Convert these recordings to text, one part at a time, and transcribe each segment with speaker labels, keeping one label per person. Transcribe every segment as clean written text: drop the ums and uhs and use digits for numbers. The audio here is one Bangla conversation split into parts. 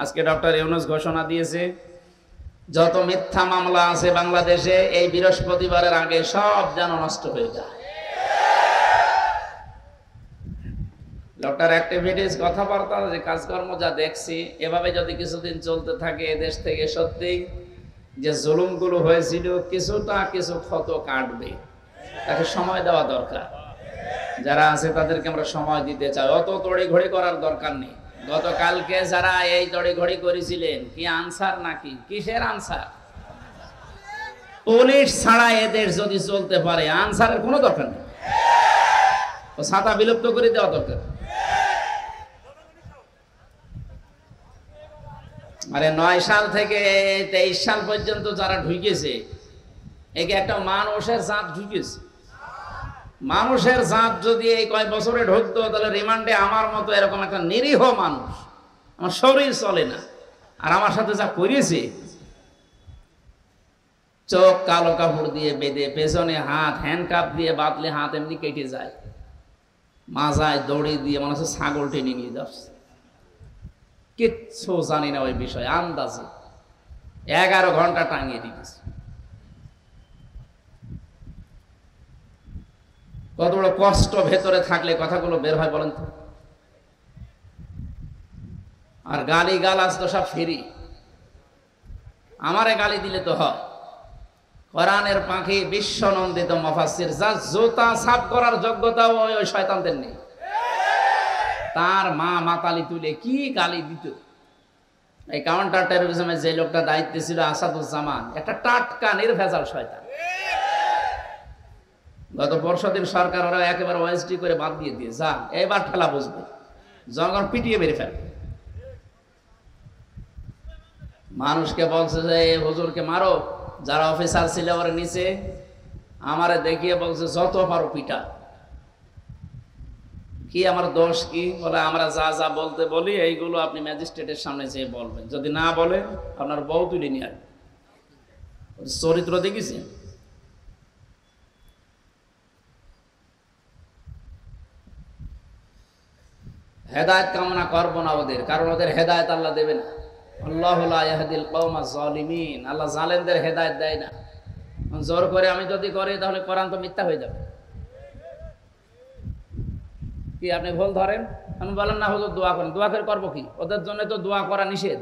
Speaker 1: আজকে ডক্টর ইউনূস ঘোষণা দিয়েছে যত মিথ্যা মামলা আছে বাংলাদেশে এই বৃহস্পতিবারের আগে সব যেন নষ্ট হয়ে যায়। ডক্টর অ্যাক্টিভিটিস কথাবার্তা যে কাজকর্ম যা দেখছি এভাবে যদি কিছুদিন চলতে থাকে এদেশ থেকে সত্যি যে জুলুমগুলো হয়েছিল কিছু ক্ষত কাটবে। তাকে সময় দেওয়া দরকার। যারা আছে তাদেরকে আমরা সময় দিতে চাই, অত তড়িঘড়ি করার দরকার নেই। গতকালকে যারা এই তড়িঘড়ি করেছিলেন কি আনসার নাকি কিসের আনসার? পুলিশ ছাড়া এদেশ যদি চলতে পারে আনসারের কোনো দরকার নেই, ও ছাতা বিলুপ্ত করে দেওয়া দরকার। আরে 9 সাল থেকে 23 সাল পর্যন্ত যারা ঢুকেছে একে একটা মানুষের জাত ঢুকেছে। মানুষের জাত যদি এই কয় বছরে ঢুকতো তাহলে রিমান্ডে আমার মতো এরকম একটা নিরীহ মানুষ, আমার শরীর চলে না। আর আমার সাথে যা করেছে, চোখ কালো কাপড় দিয়ে বেঁধে, পেছনে হাত হ্যান্ডকাপ দিয়ে বাঁধলে হাত এমনি কেটে যায়, মাজায় দড়ি দিয়ে মনে হচ্ছে ছাগল টেনে নিয়ে যাচ্ছে। কিচ্ছু জানি না ওই বিষয়ে, আন্দাজে 11 ঘন্টা টাঙিয়ে দিয়েছে। কত বড় কষ্ট ভেতরে থাকলে কথাগুলো বের হয় বলেন তো। আর গালি গালাজ তো সব ফ্রি, আমারে গালি দিলে তো হয়। কোরআনের পাখি বিশ্বনন্দিত মুফাসসির যা জোতা সাফ করার যোগ্যতা ওই শয়তানদের নেই। তার মা মাতালি তুলে কি গালি দিত। এই কাউন্টার টেরোরিজমের যে লোকটা দায়িত্বে ছিল আসাদুজ্জামান, একটা টাটকা নির্ভেজাল শয়তান। গত পরশুদিন সরকার ওরা একেবারে ওএসডি করে বাদ দিয়ে দিয়ে যা এবার ঠেলা বুঝবে, জনগণ পিটিয়ে বেরিয়ে ফেলবে। মানুষকে বলছে যে হুজুরকে মারো, যারা অফিসার ছিল ওরা নিচে আমারে দেখিয়ে বলছে যত পারো পিটা। কি আমার দোষ কি? বলে আমরা যা যা বলতে বলি এইগুলো আপনি ম্যাজিস্ট্রেটের সামনে যেয়ে বলবেন, যদি না বলেন আপনার বউ তুলে নিয়ে আসবে। চরিত্র দেখেছেন? হেদায়েত কামনা করবো না ওদের, কারণ ওদের হেদায়েত আল্লাহ দেবে না। আল্লাহু লা ইয়াহদিল কওমাজ জালিমিন, আল্লাহ জালেমদের হেদায়েত দেয় না। জোর করে আমি যদি করি তাহলে কোরআন তো মিথ্যা হয়ে যাবে। কি আপনি ভুল ধরেন? আমি বলেন না হুজুর দোয়া করেন, দোয়া করে করবো কি? ওদের জন্য তো দোয়া করা নিষেধ।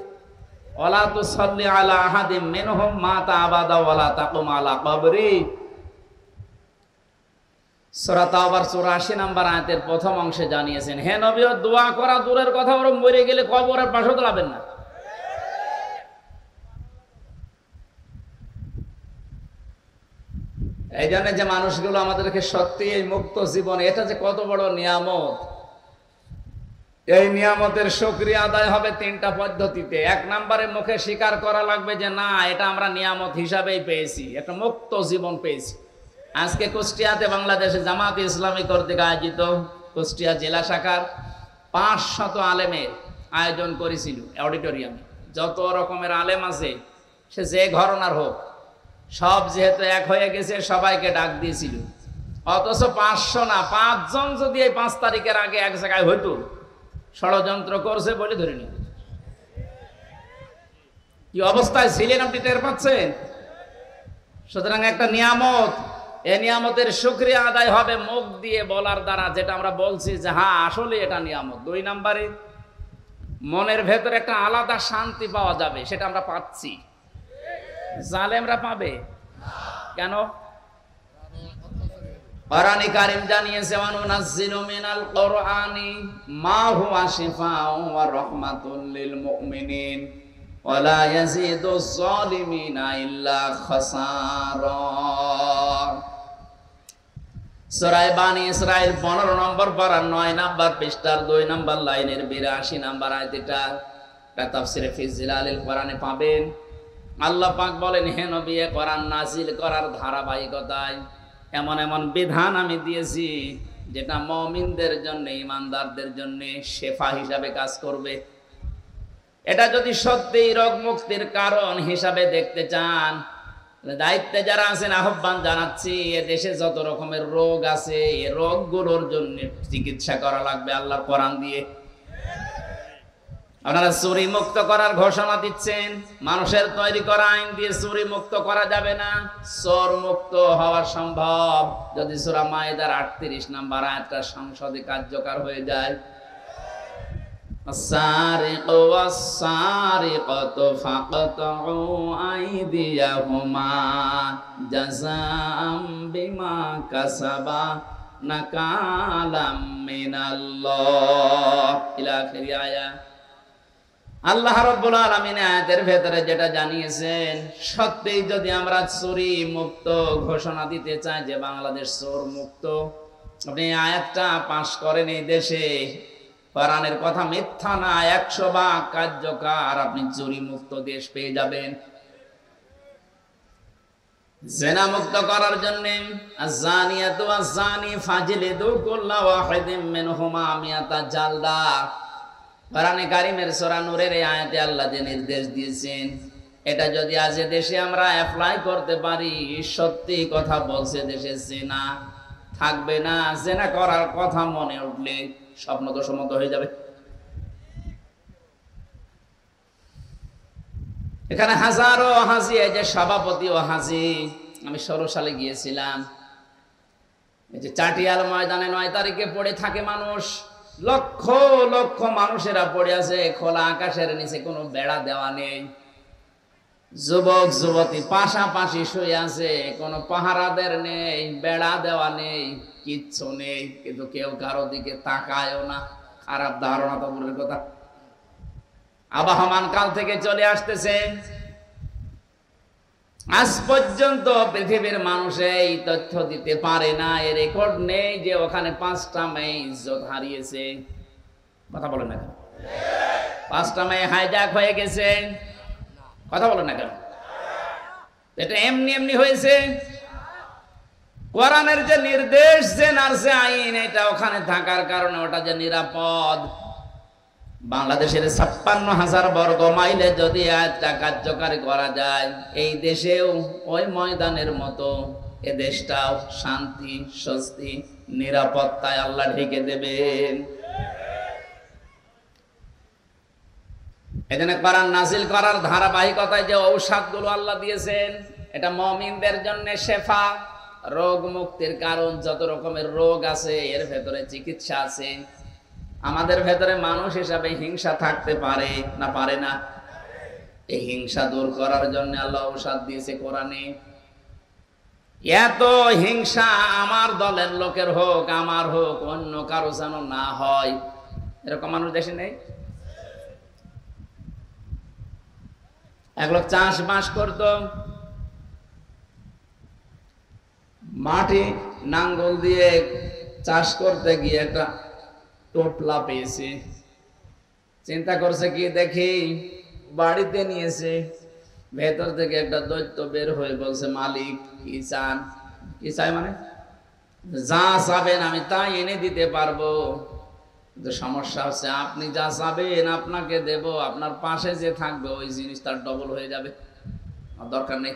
Speaker 1: ওয়ালা তুসাল্লি আলা আহাদিম মিনহুম মাতা আবাদা ওয়ালা তাকুম আলা কবরি। সূরা তাওবার 84 নম্বর আয়াতের প্রথম অংশে জানিয়েছেন, হে নবী, দোয়া করা দূরের কথা, ওরা মরে গেলে কবরের পাশে দাঁড়াবেন না। এই জন্য যে মানুষগুলো আমাদেরকে সত্যি এই মুক্ত জীবন, এটা যে কত বড় নিয়ামত, এই নিয়ামতের শুকরিয়া আদায় হবে 3টা পদ্ধতিতে। 1 নম্বরে মুখে স্বীকার করা লাগবে যে না, এটা আমরা নিয়ামত হিসাবেই পেয়েছি, একটা মুক্ত জীবন পেয়েছি। আজকে কুষ্টিয়াতে বাংলাদেশে জামাত ইসলামী কর্তৃক আয়োজিত কুষ্টিয়া জেলা শাখার 500 আলেমের আয়োজন করেছিল অডিটোরিয়ামে। যত রকমের আলেম আছে, সে যে ঘরানার হোক, সব যেহেতু এক হয়ে গেছে সবাইকে ডাক দিয়েছিল। অথচ 500 না 5 জন যদি এই 5 তারিখের আগে এক জায়গায় হইতো, ষড়যন্ত্র করছে বলে ধরে নিত। কি অবস্থায় ছিলেন আপনি টের পাচ্ছেন? সুতরাং একটা নিয়ামত, এই নিয়ামতের শুকরিয়া আদায় হবে মুখ দিয়ে বলার দ্বারা, যেটা আমরা বলছি যে হ্যাঁ আসলে এটা নিয়ামত। 2 নম্বরে মনের ভেতরে একটা আলাদা শান্তি পাওয়া যাবে, সেটা আমরা পাচ্ছি। জালেমরা পাবে কেন? কোরআনে কারীম জানিয়েছে, ওয়ানুনাজ্জিলু মিনাল কোরআনি মা হুয়া শিফাউ ওয়া রাহমাতুল লিল মুমিনিন ওয়া লা ইয়াজিদুজ জালিমিনা ইল্লা খাসারা। সূরা বানী ইসরাঈল 15 নম্বর পারা 9 নম্বর পৃষ্ঠার 2 নম্বর লাইনের 82 নম্বর আয়াত। এটা তাফসীরে ফি জিলালিল কোরআনে পাবেন। আল্লাহ পাক বলেন, হে নবী, কোরআন নাজিল করার ধারাবাহিকতায় এমন এমন বিধান আমি দিয়েছি যেটা মুমিনদের জন্য, ঈমানদারদের জন্য শেফা হিসাবে কাজ করবে। এটা যদি সত্যি রোগ মুক্তির কারণ হিসাবে দেখতে চান, দায়িত্বে যারা আছেন আহ্বান জানাচ্ছি, এ দেশে যত রকমের রোগ আছে এই রোগগুলোর জন্য চিকিৎসা করা লাগবে আল্লাহর কোরআন দিয়ে। আপনারা চুরি মুক্ত করার ঘোষণা দিচ্ছেন, মানুষের তৈরি করা আইন দিয়ে চুরি মুক্ত করা যাবে না। চোর মুক্ত হওয়া সম্ভব যদি সূরা মায়েদার 38 নম্বর আয়াতটা সংসদে কার্যকর হয়ে যায়। আস-সারিকু ওয়াস-সারিকাতু ফাকতাউ আইদিয়াহুমা জাযাআম বিমা কাসাবা নাকালাম মিনাল্লাহ ইলা আখির আয়াত। আল্লাহ রাব্বুল আলামিন আয়াতের ভেতরে যেটা জানিয়েছেন, সত্যিই যদি আমরা চুরি মুক্ত ঘোষণা দিতে চাই যে বাংলাদেশ চোর মুক্ত, আপনি আয়াতটা পাশ করেন এই দেশে, কোরআনের কথা মিথ্যা না, 100 ভাগ কার্যকর, আপনি চুরি মুক্ত দেশ পেয়ে যাবেন। জিনা মুক্ত করার জন্য আয-যানিয়াতু ওয়াজ-যানি ফাজলিদু কুল্লা ওয়াহিদিম মিনহুমা মিয়াতা জালদা। কোরআনে কারীমের সূরা নূরের এই আয়াতে আল্লাহ যে নির্দেশ দিয়েছেন, এটা যদি আজ দেশে আমরা অ্যাপ্লাই করতে পারি, সত্যি কথা বলছে দেশে জিনা থাকবে না। জিনা করার কথা মনে উঠলে স্বপ্ন তো সম্মত হয়ে যাবে। এখানে হাজারো হাজি, এই যে সভাপতি ও হাজি, আমি 16 সালে গিয়েছিলাম। এই যে চাটিয়াল ময়দানে 9 তারিখে পড়ে থাকে মানুষ, লক্ষ লক্ষ মানুষেরা পড়ে আছে খোলা আকাশের নিচে, কোনো বেড়া দেওয়া নেই। যুবক যুবতী পাশাপাশি শুয়ে আছে, কোনো পাহারাদের নেই, বেড়া দেওয়া নেই, কিচ্ছু নেই, কিন্তু কেউ কারো দিকে তাকায়ও না। খারাপ ধারণা তো দূরের কথা। আবহমান কাল থেকে চলে আসতেছে, আজ পর্যন্ত পৃথিবীর মানুষ এই তথ্য দিতে পারে না, এর রেকর্ড নেই যে ওখানে 5টা মেয়ে ইজ্জত হারিয়েছে। কথা বলেন না কেন? 5টা মেয়ে হাইজ্যাক হয়ে গেছে। কথা বলেন না কেন? এটা এমনি এমনি হয়েছে? কোরআনের যে নির্দেশ, যে নার্সে আইন, এটা ওখানে থাকার কারণে ওটা যে নিরাপদ। বাংলাদেশের 56,000 বর্গ মাইলে যদি আয়াতটা কার্যকারী করা যায়, এই দেশেও ওই ময়দানের মতো এ দেশটাও শান্তি, স্বস্তি, নিরাপত্তায় আল্লাহ ঢেকে দেবেন। এজন্য কোরআন নাজিল করার ধারাবাহিকতায় যে ঔষধগুলো আল্লাহ দিয়েছেন, এটা মুমিনদের জন্য শেফা, রোগ মুক্তির কারণ। যত রকমের রোগ আছে এর ভেতরে চিকিৎসা আছে। আমাদের ভেতরে মানুষ হিসাবে হিংসা থাকতে পারে না, পারে না? এই হিংসা দূর করার জন্য আল্লাহ ঔষধ দিয়েছে কোরআনে। এত হিংসা আমার দলের লোকের হোক, আমার হোক, অন্য কারো যেন না হয়, এরকম মানুষ দেশে নেই। এক লোক চাষবাস করত, মাটি নাঙ্গল দিয়ে চাষ করতে গিয়ে একটা টোপলা পেয়েছে। চিন্তা করছে কি, দেখি বাড়িতে নিয়েছে, ভেতর থেকে একটা দৈত্য বের হয়ে বলছে, মালিক কি চান? কি চাই মানে? যা চাবেন আমি তাই এনে দিতে পারবো, কিন্তু সমস্যা হচ্ছে আপনি যা চাবেন আপনাকে দেব, আপনার পাশে যে থাকবে ওই জিনিস তার ডবল হয়ে যাবে, আর দরকার নেই।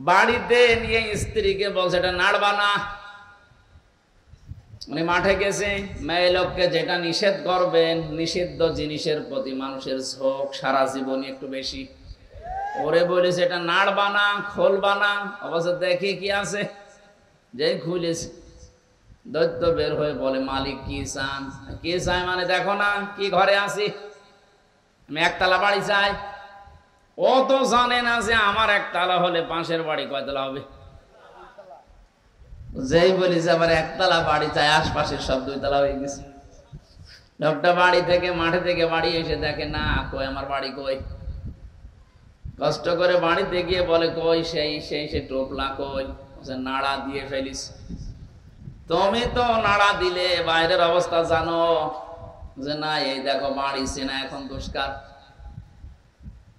Speaker 1: বাড়িতে নিয়ে স্ত্রীকে বলছে এটা নাড়বা না। উনি মাঠে গেছে, মেয়ে লোককে যেটা নিষেধ করবেন, নিষিদ্ধ জিনিসের প্রতি মানুষের ঝোঁক সারা জীবনই একটু বেশি। ওরে বলেছে এটা নাড়বা না, খোলবা না। অবশ্য দেখি কি আছে, যেই খুলেছে দৈত্য বের হয়ে বলে, মালিক কি চান? কি চাই মানে দেখো না কি ঘরে আছি, আমি একতলা বাড়ি চাই। ও তো জানে না যে আমার একতলা হলে পাশের বাড়ি কয়তলা হবে। যেই বলিস আবার একতলা বাড়ি চাই, আশপাশের সব 2 তলা হয়ে গেছে। লোকটা বাড়ি থেকে, মাঠে থেকে বাড়ি এসে দেখে না, কই আমার বাড়ি কই। কষ্ট করে বাড়িতে গিয়ে বলে, কই সেই টোপলা কই? নাড়া দিয়ে ফেলিস। তুমি তো নাড়া দিলে, বাইরের অবস্থা জানো যে না, এই দেখো বাড়ি চেনা এখন দুষ্কার,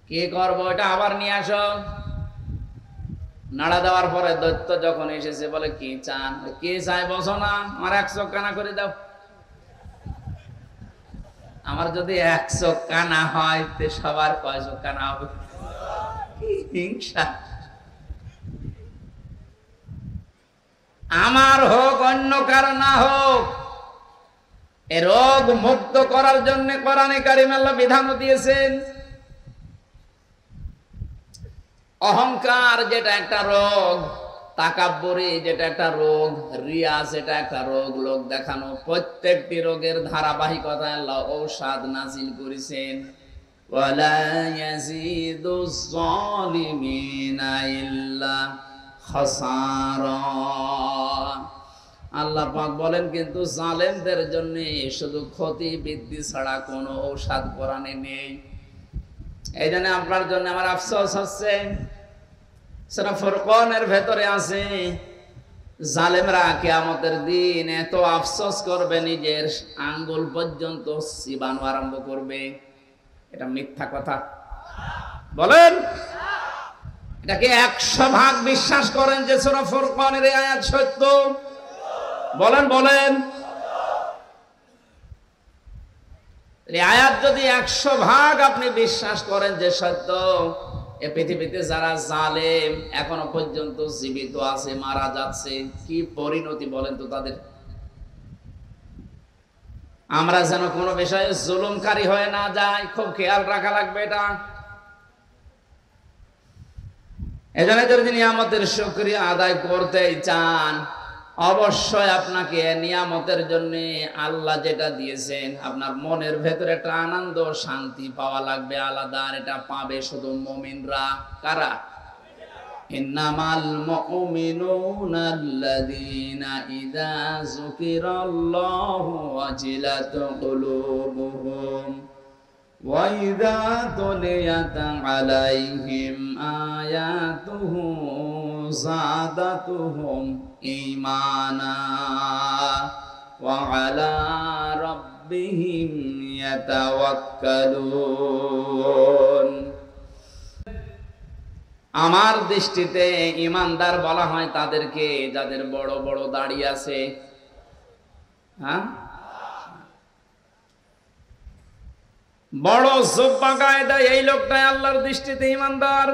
Speaker 1: কি করবো? এটা আবার নিয়ে আসো। নাড়া দেওয়ার পরে দৈত্য যখন এসেছে বলে, কি চান? কি চাই বসো না, আমার 1 চোখ কানা করে দাও। আমার যদি 1 চোখ কানা হয়, তে সবার কয় চোখ কানা হবে? হিংসা। আমার হোক অন্য কারো না হোক, এ রোগ মুক্ত করার জন্য কোরআনে কারিম আল্লাহ বিধান দিয়েছেন। অহংকার যেটা একটা রোগ, তাকাব্বুরি যেটা একটা রোগ, রিয়া যেটা একটা রোগ, লোক দেখানো, প্রত্যেকটি রোগের ধারাবাহিকতায় আল্লাহ ঔষধ নাজিল করেছেন। ওয়ালা ইয়াজিদুজ জালিমিনা ইল্লা খাসারা। আল্লাহ পাক বলেন কিন্তু জালেমদের জন্য শুধু ক্ষতি বৃদ্ধি ছাড়া কোনো ঔষধ কোরআনে নেই। এই জন্য আপনার জন্য আমার আফসোস হচ্ছে, সূরা ফুরকানের ভেতরে আছে জালেমরা কিয়ামতের দিন এত আফসোস করবে নিজের আঙ্গুল পর্যন্ত চিবানো আরম্ভ করবে। এটা মিথ্যা কথা বলেন? এটাকে 100% বিশ্বাস করেন যে সূরা ফুরকানের এই আয়াত সত্য? বলেন বলেন। এই আয়াত যদি 100% আপনি বিশ্বাস করেন যে সত্য, এই পৃথিবীতে যারা জালেম এখনো পর্যন্ত জীবিত আছে, মারা যাচ্ছে, কি পরিণতি বলেন তো তাদের? আমরা যেন কোনো বিষয়ে জুলুমকারী হয়ে না যাই, খুব খেয়াল রাখা লাগবে এটা। এজন্য যদি নিয়ামতের শুকরিয়া আদায় করতে চান, অবশ্যই আপনাকে নিয়ামতের জন্য আল্লাহ যেটা দিয়েছেন আপনার মনের ভেতরে একটা আনন্দ শান্তি পাওয়া লাগবে আলাদা। আর এটা পাবে শুধু মুমিনরা। কারা? ইন্নামাল মুমিনুনা আল্লাযীনা ইযা যুকিরাল্লাহু ওয়াজিলাত কুলুবুহুম ওয়া ইযা তুলিয়াত আলাইহিম আয়াতুহু যাদাতুহুম ঈমানা ওয়া আলা রাব্বিহিম ইয়াতাওয়াক্কালুন। আমার দৃষ্টিতে ঈমানদার বলা হয় তাদেরকে যাদের বড় বড় দাড়ি আছে। হ্যাঁ, বড় জুব্বা গায়ে দেয়, এই লোকটাই আল্লাহর দৃষ্টিতে ঈমানদার।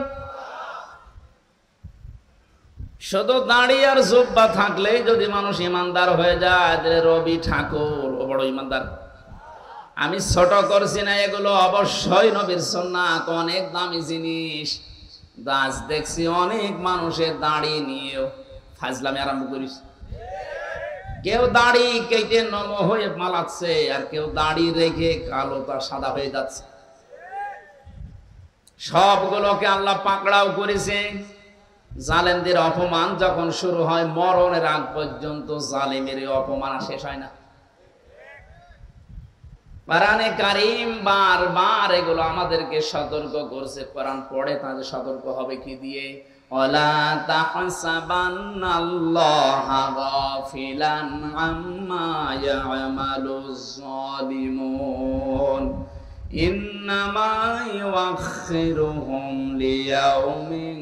Speaker 1: শুধু দাড়ি আর জুব্বা থাকলেই যদি মানুষ ঈমানদার হয়ে যায়, রবি ঠাকুর ও বড় ঈমানদার। আমি ছোট করছি না, এগুলো অবশ্যই নবীর সুন্নাত, অনেক দামি জিনিস। আজ দেখছি অনেক মানুষের দাড়ি নিয়েও ফাজলামি আরম্ভ করিস। কেউ দাড়ি কেটে নম হয়ে মালাচ্ছে, আর কেউ দাড়ি রেখে কালো তার সাদা হয়ে যাচ্ছে। সবগুলোকে আল্লাহ পাকড়াও করেছে। জালেমদের অপমান যখন শুরু হয়, মরণের আগ পর্যন্ত জালেমের অপমান শেষ হয় না। কোরআনে কারীম বারবার এগুলো আমাদেরকে সতর্ক করছে। কোরআন পড়ে তাদের সতর্ক হবে কি দিয়ে? ওয়ালা তাহসাবান্নাল্লাহা গাফিলান আম্মা ইয়ামালুজ যালিমুন ইন্নামা ইউআখিরুহুম লিয়াউমিন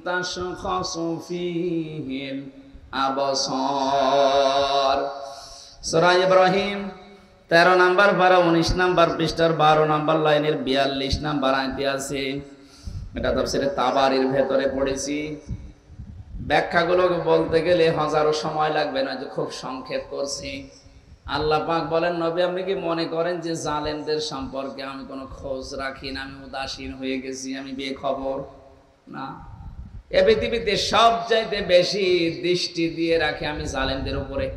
Speaker 1: তাশখাসু ফীহিল আবসার। সূরা ইব্রাহিম 13 নম্বর পারা 19 নম্বর পৃষ্ঠার 12 নম্বর লাইনের 42 নম্বর আয়াতে আছে। এটা তাফসীরে তাবারির ভেতরে পড়েছি। ব্যাখ্যাগুলো বলতে গেলে হাজারো সময় লাগবে না, যে খুব সংক্ষেপ করছি। আল্লাহ পাক বলেন, নবী আপনি কি মনে করেন যে জালেমদের সম্পর্কে আমি কোনো খোঁজ রাখি না, আমি উদাসীন হয়ে গেছি, আমি বেখবর? না, এ পৃথিবীতে সবচাইতে বেশি দৃষ্টি দিয়ে রাখি আমি জালেমদের উপরে।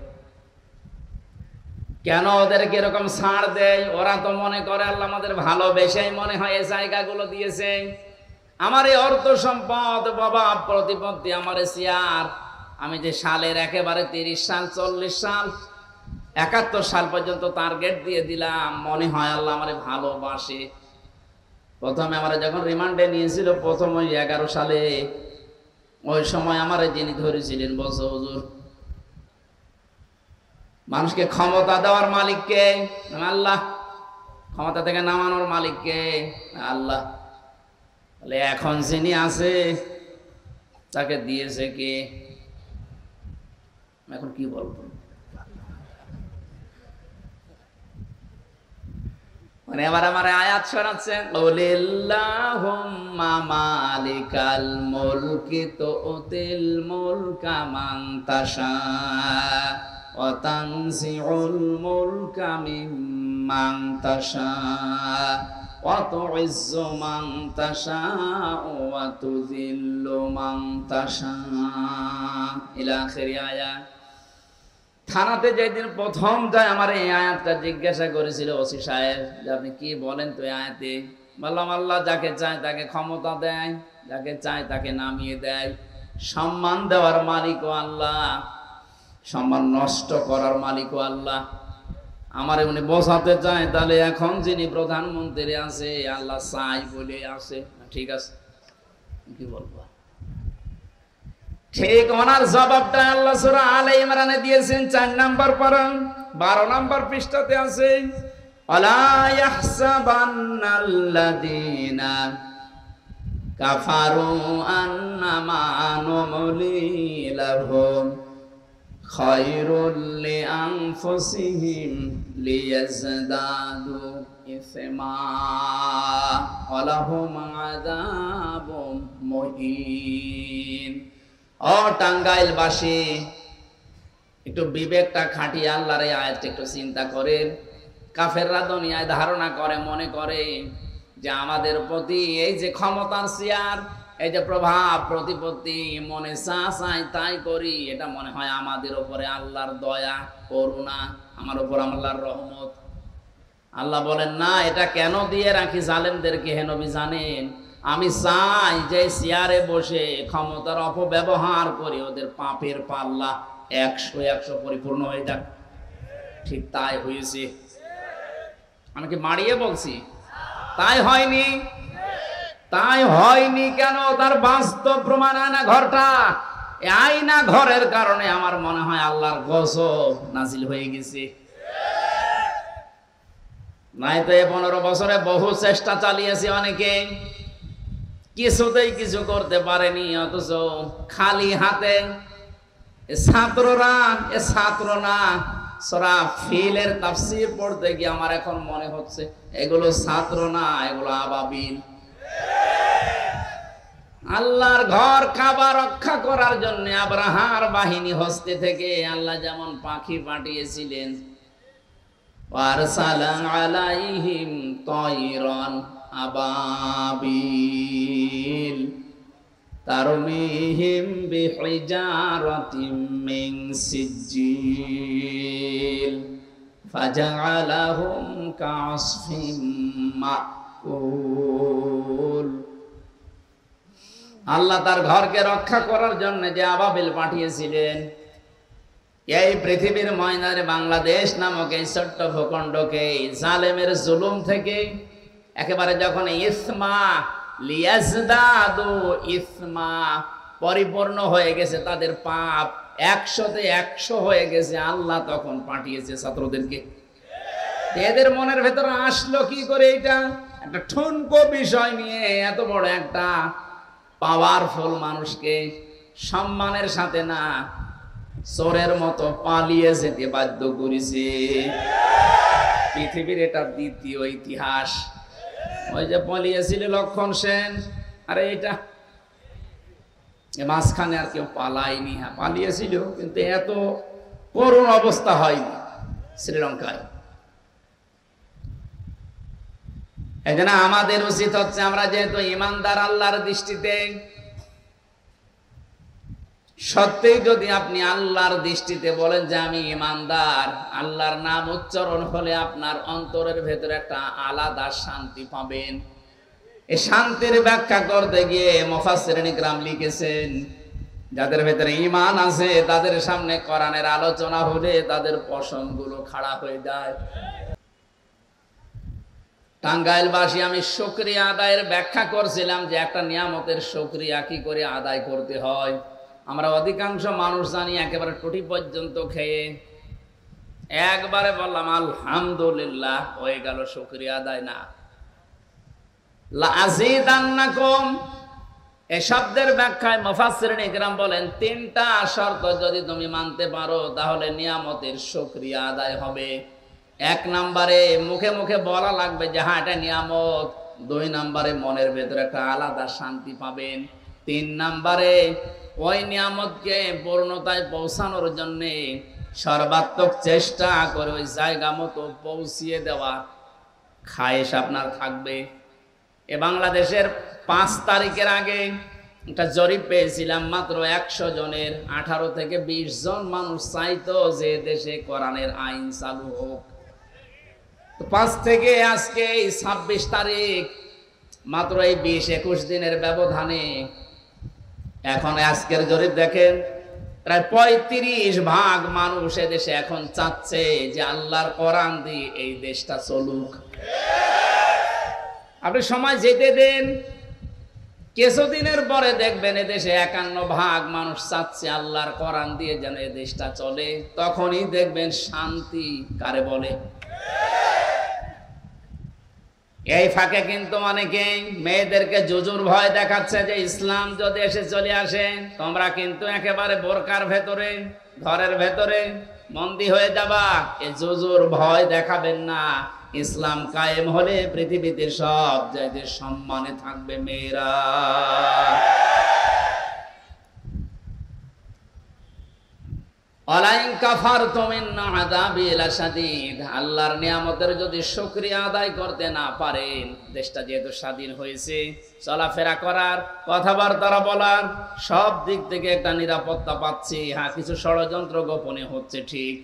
Speaker 1: কেন ওদেরকে এরকম ছাড় দেয়? ওরা তো মনে করে আল্লাহ আমাদের ভালোবেসেই মনে হয় এই জায়গাগুলো দিয়েছে। আমার এই অর্থ সম্পদ, বাবা প্রতিপত্তি, আমার চেয়ার, আমি যে সালের একেবারে 30 সাল 40 সাল 71 সাল পর্যন্ত টার্গেট দিয়ে দিলাম, মনে হয় আল্লাহ আমারে ভালোবাসে। প্রথমে আমার যখন রিমান্ডে নিয়েছিল প্রথম ওই 11 সালে, ওই সময় আমার যিনি ধরেছিলেন বলছে, হুজুর মানুষকে ক্ষমতা দেওয়ার মালিককে? আল্লাহ। ক্ষমতা থেকে নামানোর মালিককে? আল্লাহ। তাহলে এখন যিনি আছে তাকে দিয়েছে কে? এখন কি বলবো? মানে এবার আমার আয়াত শোনাচ্ছে, কুলিল্লাহুম্মা মালিকাল মুলকি তুতিল মুলকা মান তাশা ওয়া তানজিউল মুলকা মিম্মান তাশা ওয়া তুইজ্জু মান তাশা ওয়া তুযিল্লু মান তাশা ইলা আখিরি আয়াত। থানাতে যেদিন প্রথম যায় আমার এই আয়াতটা জিজ্ঞাসা করেছিল ওসি সাহেব যে আপনি কি বলেন তো এই আয়াতে, বললাম আল্লাহ যাকে চায় তাকে ক্ষমতা দেয়, যাকে চায় তাকে নামিয়ে দেয়, সম্মান দেওয়ার মালিকও আল্লাহ, সম্মান নষ্ট করার মালিকও আল্লাহ। আমারে উনি বোঝাতে চায় তাহলে এখন যিনি প্রধানমন্ত্রী আছে আল্লাহ চাই বলে আছে, ঠিক আছে কি বলবো। ঠিক ওনার জবাবটা আল্লাহ সূরা আলে ইমরানে দিয়েছেন 4 নম্বর পারা 12 নম্বর পৃষ্ঠাতে আছে, আলা ইয়াহসাবান্নাল্লাযীনা কাফারু আন্নামা নুমলি লাহুম খায়রুল লিআনফুসিহিম লিয়াজদাদু ইসমা ওয়া লাহুম আযাবুম মুহিন। ও টাঙ্গাইলবাসী, একটু বিবেকটা খাটিয়ে আল্লাহর এই আয়াতটা একটু চিন্তা করেন। কাফেররা দুনিয়ায় ধারণা করে, মনে করে যে আমাদের প্রতি এই যে ক্ষমতার চেয়ার, এই যে প্রভাব প্রতিপত্তি, মনে চাই তাই করি, এটা মনে হয় আমাদের উপরে আল্লাহর দয়া করুণা, আমার উপর আল্লাহর রহমত। আল্লাহ বলেন না, এটা কেন দিয়ে রাখি জালেমদেরকে হে নবী জানেন? আমি চাই যে চেয়ারে বসে ক্ষমতার অপব্যবহার করে ওদের পাপের পাল্লা 100 পরিপূর্ণ হয়ে যাক। ঠিক তাই হয়েছে। আমি কি মারিয়ে বলছি? তাই হয়নি। তাই হয়নি কেন? তার বাস্তব প্রমাণ আয়না ঘরটা। এই আয়না ঘরের কারণে আমার মনে হয় আল্লাহর গজব নাজিল হয়ে গেছে। নাই তো এই 15 বছরে বহু চেষ্টা চালিয়েছি অনেকে, কিছুতেই কিছু করতে পারেনি। অথচ খালি হাতে ছাত্র না সূরা ফিলের তাফসীর পড়তে গিয়ে আমার এখন মনে হচ্ছে এগুলো ছাত্র না, এগুলো আবাবিল। আল্লাহর ঘর কাবা রক্ষা করার জন্য আব্রাহার বাহিনী হস্তে থেকে আল্লাহ যেমন পাখি পাঠিয়েছিলেন, ওয়ারসালা আলাইহিম তায়রান আবাবিল তারমিহিম বিহিজারাতিম মিন সিজ্জিল ফাজআলাহুম কাসফিম মাকুল। আল্লাহ তার ঘরকে রক্ষা করার জন্য যে আবাবিল পাঠিয়েছিলেন, এই পৃথিবীর ময়দানে বাংলাদেশ নামক এই ছোট্ট ভূখণ্ডকে জালেমের জুলুম থেকে একেবারে যখন ইসমা লিয়াজদাদু ইসমা পরিপূর্ণ হয়ে গেছে, তাদের পাপ 100তে 100 হয়ে গেছে, আল্লাহ তখন পাঠিয়েছে ছাত্রদেরকে। এদের মনের ভেতরে আসলো কি করে? এটা একটা ঠুনকো বিষয় নিয়ে এত বড় একটা পাওয়ারফুল মানুষকে সম্মানের সাথে না, চোরের মতো পালিয়ে যেতে বাধ্য করেছে। পৃথিবীর এটা দ্বিতীয় ইতিহাস। ওই যে পালিয়েছিল লক্ষণ সেন, আরে এটা মাঝখানে আর কেউ পালায়নি। হ্যাঁ পালিয়েছিল, কিন্তু এত করুণ অবস্থা হয়নি শ্রীলঙ্কায়। এই জন্য আমাদের উচিত হচ্ছে, আমরা যেহেতু ইমানদার আল্লাহর দৃষ্টিতে, সত্যি যদি আপনি আল্লাহর দৃষ্টিতে বলেন যে আমি ইমানদার, আল্লাহর নাম উচ্চারণ হলে আপনার অন্তরের ভেতরে একটা আলাদা শান্তি পাবেন। এই শান্তির ব্যাখ্যা করতে গিয়ে মুফাসসিরিন ইকরাম লিখেছেন, যাদের ভেতরে ঈমান আছে তাদের সামনে কোরআনের আলোচনা হলে তাদের পশমগুলো খাড়া হয়ে যায়। টাঙ্গাইলবাসী, আমি শুকরিয়া আদায়ের ব্যাখ্যা করছিলাম যে একটা নিয়ামতের শুকরিয়া কি করে আদায় করতে হয়। আমরা অধিকাংশ মানুষ জানি একেবারে টুটি পর্যন্ত খেয়ে একবারে বললাম আলহামদুলিল্লাহ হয়ে গেল, শুকরিয়া আদায় না। লাযিদান্নাকুম এই শব্দের ব্যাখ্যায় মুফাসসিরিন ইকরাম বলেন 3টা শর্ত যদি তুমি মানতে পারো তাহলে নিয়ামতের শুকরিয়া আদায় হবে। 1 নম্বরে মুখে মুখে বলা লাগবে যে হ্যাঁ এটা নিয়ামত। 2 নম্বরে মনের ভেতরে একটা আলাদা শান্তি পাবেন। 3 নম্বরে ওই নিয়ামতকে পূর্ণতায় পৌঁছানোর জন্য সর্বাত্মক চেষ্টা করে ওই জায়গা মতো পৌঁছিয়ে দেওয়া খায়েশ আপনার থাকবে। এ বাংলাদেশের 5 তারিখের আগে একটা জরিপ পেয়েছিলাম, মাত্র 100 জনের 18 থেকে 20 জন মানুষ চাইতো যে দেশে কোরআনের আইন চালু হোক। 5 থেকে আজকে 26 তারিখ, মাত্র এই 20-21 দিনের ব্যবধানে এখন আজকের জরিপ দেখেন, প্রায় 35% মানুষ এদেশে এখন চাচ্ছে যে আল্লাহর কোরআন দিয়ে এই দেশটা চলুক। আপনি সময় যেতে দেন, কিছুদিনের পরে দেখবেন এদেশে 51% মানুষ চাচ্ছে আল্লাহর কোরআন দিয়ে যেন এই দেশটা চলে। তখনই দেখবেন শান্তি কারে বলে। এই ফাঁকে কিন্তু অনেকে মেয়েদেরকে জুজুর ভয় দেখাচ্ছে যে ইসলাম যদি এসে চলে আসে তোমরা কিন্তু একেবারে বোরকার ভেতরে, ঘরের ভেতরে বন্দী হয়ে যাবা। এই জুজুর ভয় দেখাবেন না। ইসলাম কায়েম হলে পৃথিবীতে সব জায়গায় সম্মানে থাকবে মেয়েরা। আল্লাহর নিয়ামতের যদি শুকরিয়া আদায় করতে না পারেন, দেশটা যেহেতু স্বাধীন হয়েছে, চলাফেরা করার, কথাবার্তা বলার সব দিক থেকে একটা নিরাপত্তা পাচ্ছি। হ্যাঁ, কিছু ষড়যন্ত্র গোপনে হচ্ছে ঠিক,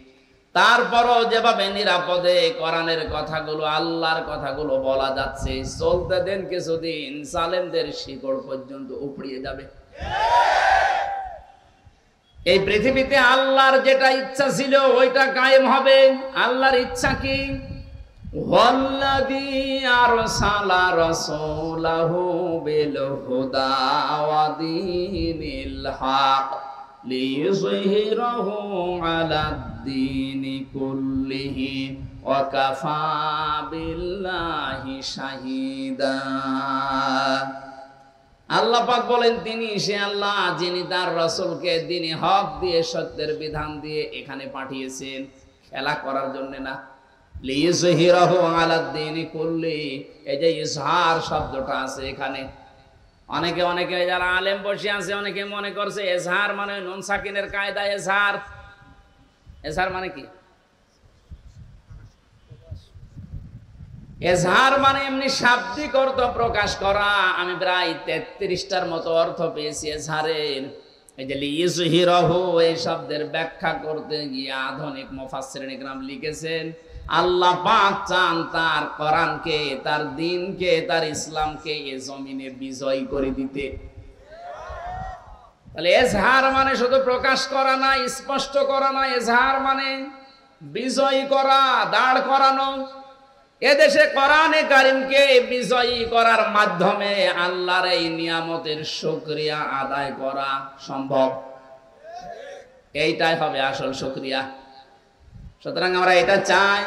Speaker 1: তারপরও যেভাবে নিরাপদে কোরআনের কথাগুলো, আল্লাহর কথাগুলো বলা যাচ্ছে, চলতে দেন কিছুদিন, জালেমদের শিকড় পর্যন্ত উপড়িয়ে যাবে। এই পৃথিবীতে আল্লাহর যেটা ইচ্ছা ছিল ওইটা কায়েম হবে। আল্লাহর ইচ্ছা কি? ওয়াল্লাযী আরসালা রাসূলাহু বিল হুদা ওয়া দীনিল হক লিইয়ুযহিরাহু আলাদ-দীনি কুল্লিহি ওয়া কাফা বিল্লাহি শাহীদা। আল্লাহ পাক বলেন তিনি সে আল্লাহ যিনি তার রাসূলকে দ্বীনে হক দিয়ে, সত্যের বিধান দিয়ে এখানে পাঠিয়েছেন, খেলা করার জন্য না। লিইয়ুযহিরাহু আলাদ-দীনি কুল্লি, এই যে ইজহার শব্দটা আছে এখানে, অনেকে যারা আলেম বসে আছে অনেকে মনে করছে এজহার মানে নুন সাকিনের কায়দা। এজহার মানে কি? এজহার মানে এমনি শাব্দিক অর্থ প্রকাশ করা। আমি প্রায় 33টার মতো অর্থ পেয়েছি এজহারের। এই যে লিইয়ুযহিরাহু, এই শব্দের ব্যাখ্যা করতে গিয়ে আধুনিক মুফাসসিরিন ইকরাম লিখেছেন আল্লাহ পাক চান তার কোরআনকে, তার দ্বীনকে, তার ইসলামকে এই জমিনে বিজয় করে দিতে। তাহলে এজহার মানে শুধু প্রকাশ করা না, স্পষ্ট করা না, এজহার মানে বিজয় করা, দাঁড় করানো। এদেশে কোরআনে কারিমকে বিজয়ী করার মাধ্যমে আল্লাহর এই নিয়ামতের শুকরিয়া আদায় করা সম্ভব। এইটাই হবে আসল শুকরিয়া। সুতরাং আমরা এটা চাই।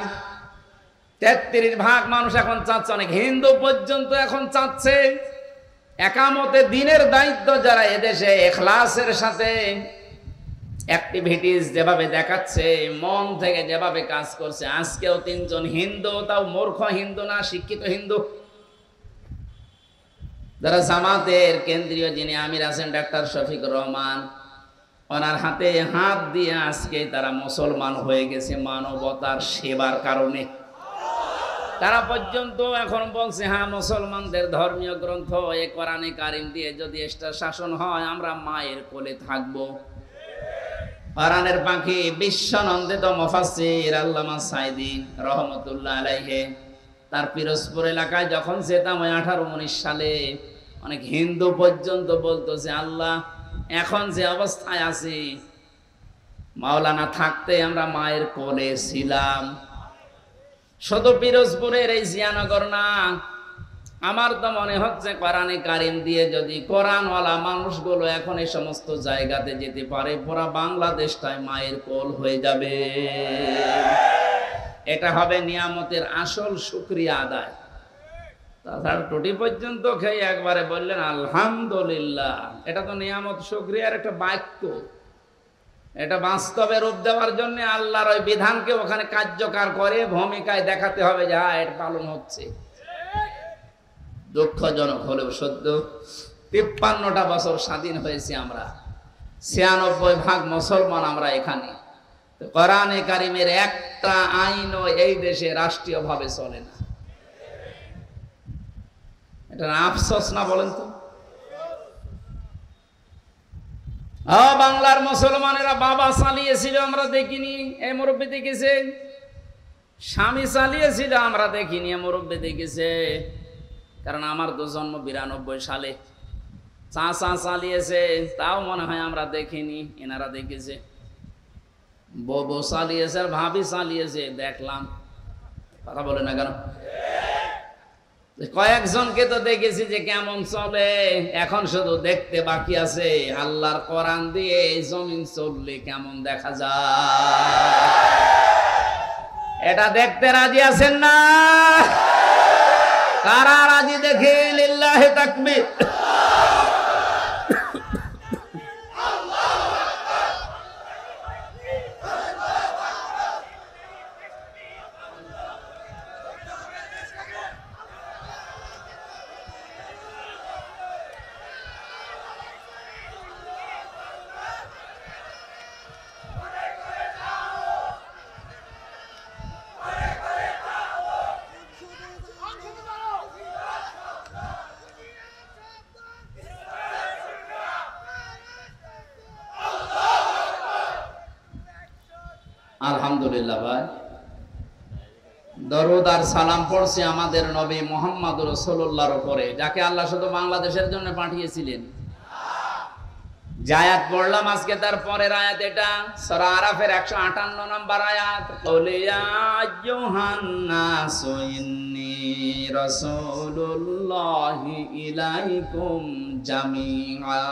Speaker 1: 33% মানুষ এখন চাচ্ছে, অনেক হিন্দু পর্যন্ত এখন চাচ্ছে একামতে দ্বীনের দায়িত্ব যারা এদেশে ইখলাসের সাথে অ্যাক্টিভিটিস যেভাবে দেখাচ্ছে, মন থেকে যেভাবে কাজ করছে। আজকেও 3 জন হিন্দু, তাও মূর্খ হিন্দু না, শিক্ষিত হিন্দু, যারা জামাতের কেন্দ্রীয় যিনি আমির আছেন ডাক্তার শফিকুর রহমান, ওনার হাতে হাত দিয়ে আজকে তারা মুসলমান হয়ে গেছে মানবতার সেবার কারণে। তারা পর্যন্ত এখন বলছে হ্যাঁ মুসলমানদের ধর্মীয় গ্রন্থ এ কোরআনে কারিম দিয়ে যদি এটা শাসন হয় আমরা মায়ের কোলে থাকবো। কোরআনের পাখি বিশ্বনন্দিত মুফাসসির আল্লামা সাইদি রহমাতুল্লাহ আলাইহি, তার পিরোজপুর এলাকায় যখন যেতাম ওই 18-19 সালে, অনেক হিন্দু পর্যন্ত বলতো যে আল্লাহ এখন যে অবস্থায় আছি, মাওলানা থাকতে আমরা মায়ের কোলে ছিলাম। শুধু পিরোজপুরের এই জিয়ানগর না, আমার তো মনে হচ্ছে কোরআনে কারিম দিয়ে যদি কোরআনওয়ালা মানুষগুলো এখন এই সমস্ত জায়গাতে যেতে পারে, পুরা বাংলাদেশটাই মায়ের কোল হয়ে যাবে। এটা হবে নিয়ামতের আসল শুকরিয়া আদায়। তাছাড়া টুটি পর্যন্ত খেয়ে একবারে বললেন আলহামদুলিল্লাহ, এটা তো নিয়ামত শুকরিয়ার একটা বাক্য। এটা বাস্তবে রূপ দেওয়ার জন্য আল্লাহর ওই বিধানকে ওখানে কার্যকর করে ভূমিকায় দেখাতে হবে যে হ্যাঁ এটা পালন হচ্ছে। দুঃখজনক হলেও সত্য, 53টা বছর স্বাধীন হয়েছি আমরা, 96% মুসলমান আমরা এখানে। কোরআনে কারিমের একটা আইনও এই দেশে রাষ্ট্রীয়ভাবে চলে না। এটা আফসোস না বলেন তো? বাংলার মুসলমানেরা বাবা চালিয়েছিল আমরা দেখিনি, এই মুরব্বী দেখেছে। স্বামী চালিয়েছিল আমরা দেখিনি, মুরব্বী দেখেছে। কারণ আমার তো জন্ম 92 সালে। চাচা চালিয়েছে, তাও মনে হয় আমরা দেখিনি, এনারা দেখেছে। বউ চালিয়েছে আর ভাবি চালিয়েছে, দেখলাম। কথা বলে না কেন? কয়েকজনকে তো দেখেছি যে কেমন চলে। এখন শুধু দেখতে বাকি আছে আল্লাহর কোরআন দিয়ে এই জমিন চললে কেমন দেখা যায়। এটা দেখতে রাজি আছেন না? কারা রাজি দেখে লিল্লাহি তাকবীর। আলহামদুলিল্লাহ ভাই, দরুদ আর সালাম পড়ছি আমাদের নবী মুহাম্মদ রাসূলুল্লাহর উপরে, যাকে আল্লাহ শুধু বাংলাদেশের জন্য পাঠিয়েছিলেন। যে আয়াত পড়লাম আজকে তার পরের আয়াত এটা, সূরা আরাফের 158 নম্বর আয়াত। কুলিয়া আইয়ুহান নাসু ইন্নী রাসূলুল্লাহি ইলাইকুম জামিআ।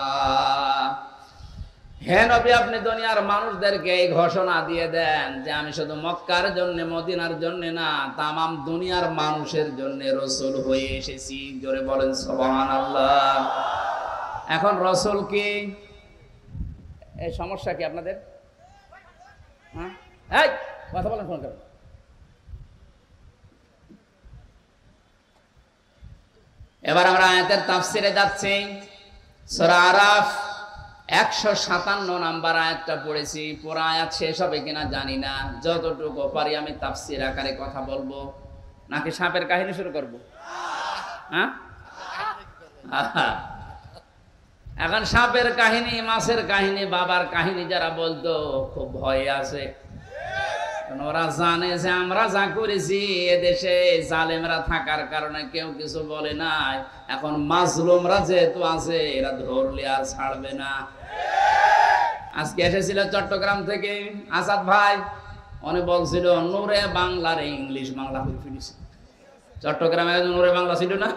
Speaker 1: হে নবী, আপনি দুনিয়ার মানুষদেরকে এই ঘোষণা দিয়ে দেন যে আমি শুধু মক্কার জন্য, মদিনার জন্য না, তামাম দুনিয়ার মানুষের জন্য রাসূল হয়ে এসেছি। জোরে বলেন সুবহানাল্লাহ। এখন রাসূল কি, এই সমস্যা কি আপনাদের? হ্যাঁ, এই কথা বলেন, ফোন করেন। এবার আমরা আয়াতের তাফসিরে যাচ্ছি। সূরা আরাফ 157 নম্বর আয়াতটা পড়েছি। পুরো আয়াত শেষ হবে কিনা জানি না, যতটুকু পারি আমি তাফসীর আকারে কথা বলবো। নাকি সাপের কাহিনী শুরু করব? হ্যাঁ, এখন সাপের কাহিনী, মাছের কাহিনী, বাবার কাহিনী যারা বলতো খুব ভয় আছে। ওরা জানে যে আমরা যা করেছি এদেশে জালেমরা থাকার কারণে কেউ কিছু বলে নাই। এখন মাজলুমরা যেহেতু আছে, এরা ধরলে আর ছাড়বে না। আজকে এসেছিল চট্টগ্রাম থেকে আসাদ ভাই, উনি বলছিল নূরে বাংলার ইংলিশ বাংলা হয়ে ফিরেছে। চট্টগ্রামে নূরে বাংলা ছিল না?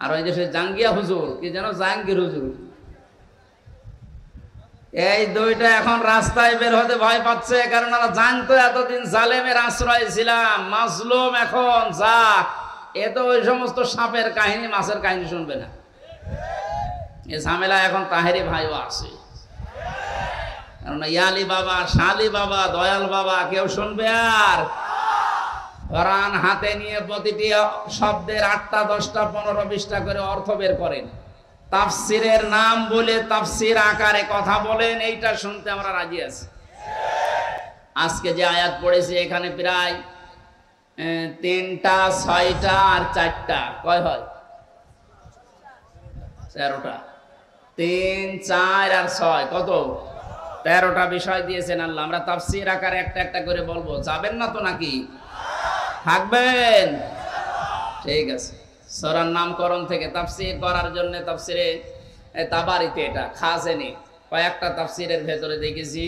Speaker 1: আর ওই দেশে জাঙ্গিয়া হুজুর, কি যেন জাহাঙ্গীর হুজুর, এই দুইটা এখন রাস্তায় বের হতে ভয় পাচ্ছে। কারণ ওরা জানতো এতদিন জালেমের আশ্রয় ছিলাম, মাজলুম এখন যা, এ তো ওই সমস্ত সাপের কাহিনী, মাছের কাহিনী শুনবে না। এ ঝামেলা এখন তাহেরি ভাইও আছে। কারণ ইয়ালি বাবা, শালি বাবা, দয়াল বাবা কেউ শুনবে আর? কোরআন হাতে নিয়ে প্রতিটি শব্দের 8টা 10টা 15 20টা করে অর্থ বের করেন। তাফসিরের নাম বলে তাফসির আকারে কথা বলেন, এইটা শুনতে আমরা রাজি আছি। আজকে যে আয়াত পড়েছি এখানে প্রায় 3টা 6টা আর 4টা, কয় হয়? 13টা। 3 4 আর 6 কত? 13টা বিষয় দিয়েছেন আল্লাহ। আমরা তাফসির আকারে একটা একটা করে বলবো। যাবেন না তো নাকি? থাকবেন? ঠিক আছে। সূরার নামকরণ থেকে তাফসীর করার জন্য তাফসীরে তাবারিতে এটা খাজেনি কয়েকটা তাফসীরের ভেতরে দেখেছি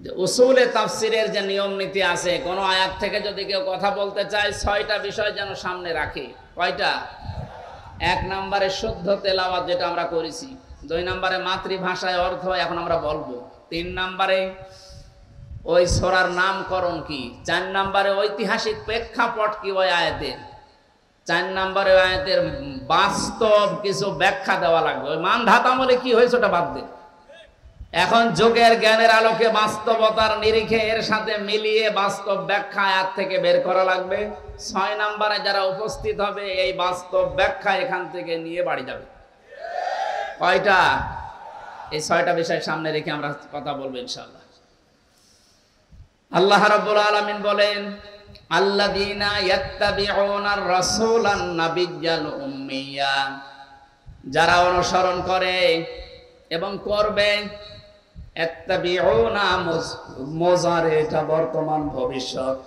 Speaker 1: যে উসুলে তাফসীরের যে নিয়ম নীতি আছে, কোন আয়াত থেকে যদি কেউ কথা বলতে চায় 6টা বিষয় যেন সামনে রাখে। কয়টা? 1 নম্বরে শুদ্ধ তেলাওয়াত, যেটা আমরা করেছি। 2 নম্বরে মাতৃভাষায় অর্থ, এখন আমরা বলবো। 3 নম্বরে ওই সূরার নামকরণ কি। 4 নম্বরে ঐতিহাসিক প্রেক্ষাপট কি ওই আয়াতের। 4 নম্বরে আয়াতের বাস্তব কিছু ব্যাখ্যা দেওয়া লাগবে। ওই মানধাত আমলে কি হয়েছে ওটা বাদ দেন। এখন যুগের জ্ঞানের আলোকে বাস্তবতার নিরিখে এর সাথে মিলিয়ে বাস্তব ব্যাখ্যা আয়াত থেকে বের করা লাগবে। 6 নম্বরে যারা উপস্থিত হবে এই বাস্তব ব্যাখ্যা এখান থেকে নিয়ে বাড়ি যাবে। কয়টা? এই 6টা বিষয় সামনে রেখে আমরা কথা বলবো ইনশাআল্লাহ। আল্লাহ রাব্বুল আলামিন বলেন, আল্লাযীনা ইয়াত্তাবিউনার রাসূলান নাবিয়্যাল উম্মিয়া, যারা অনুসরণ করে এবং করবে। ইয়াত্তাবিউনা মুজারে, এটা বর্তমান ভবিষ্যৎ,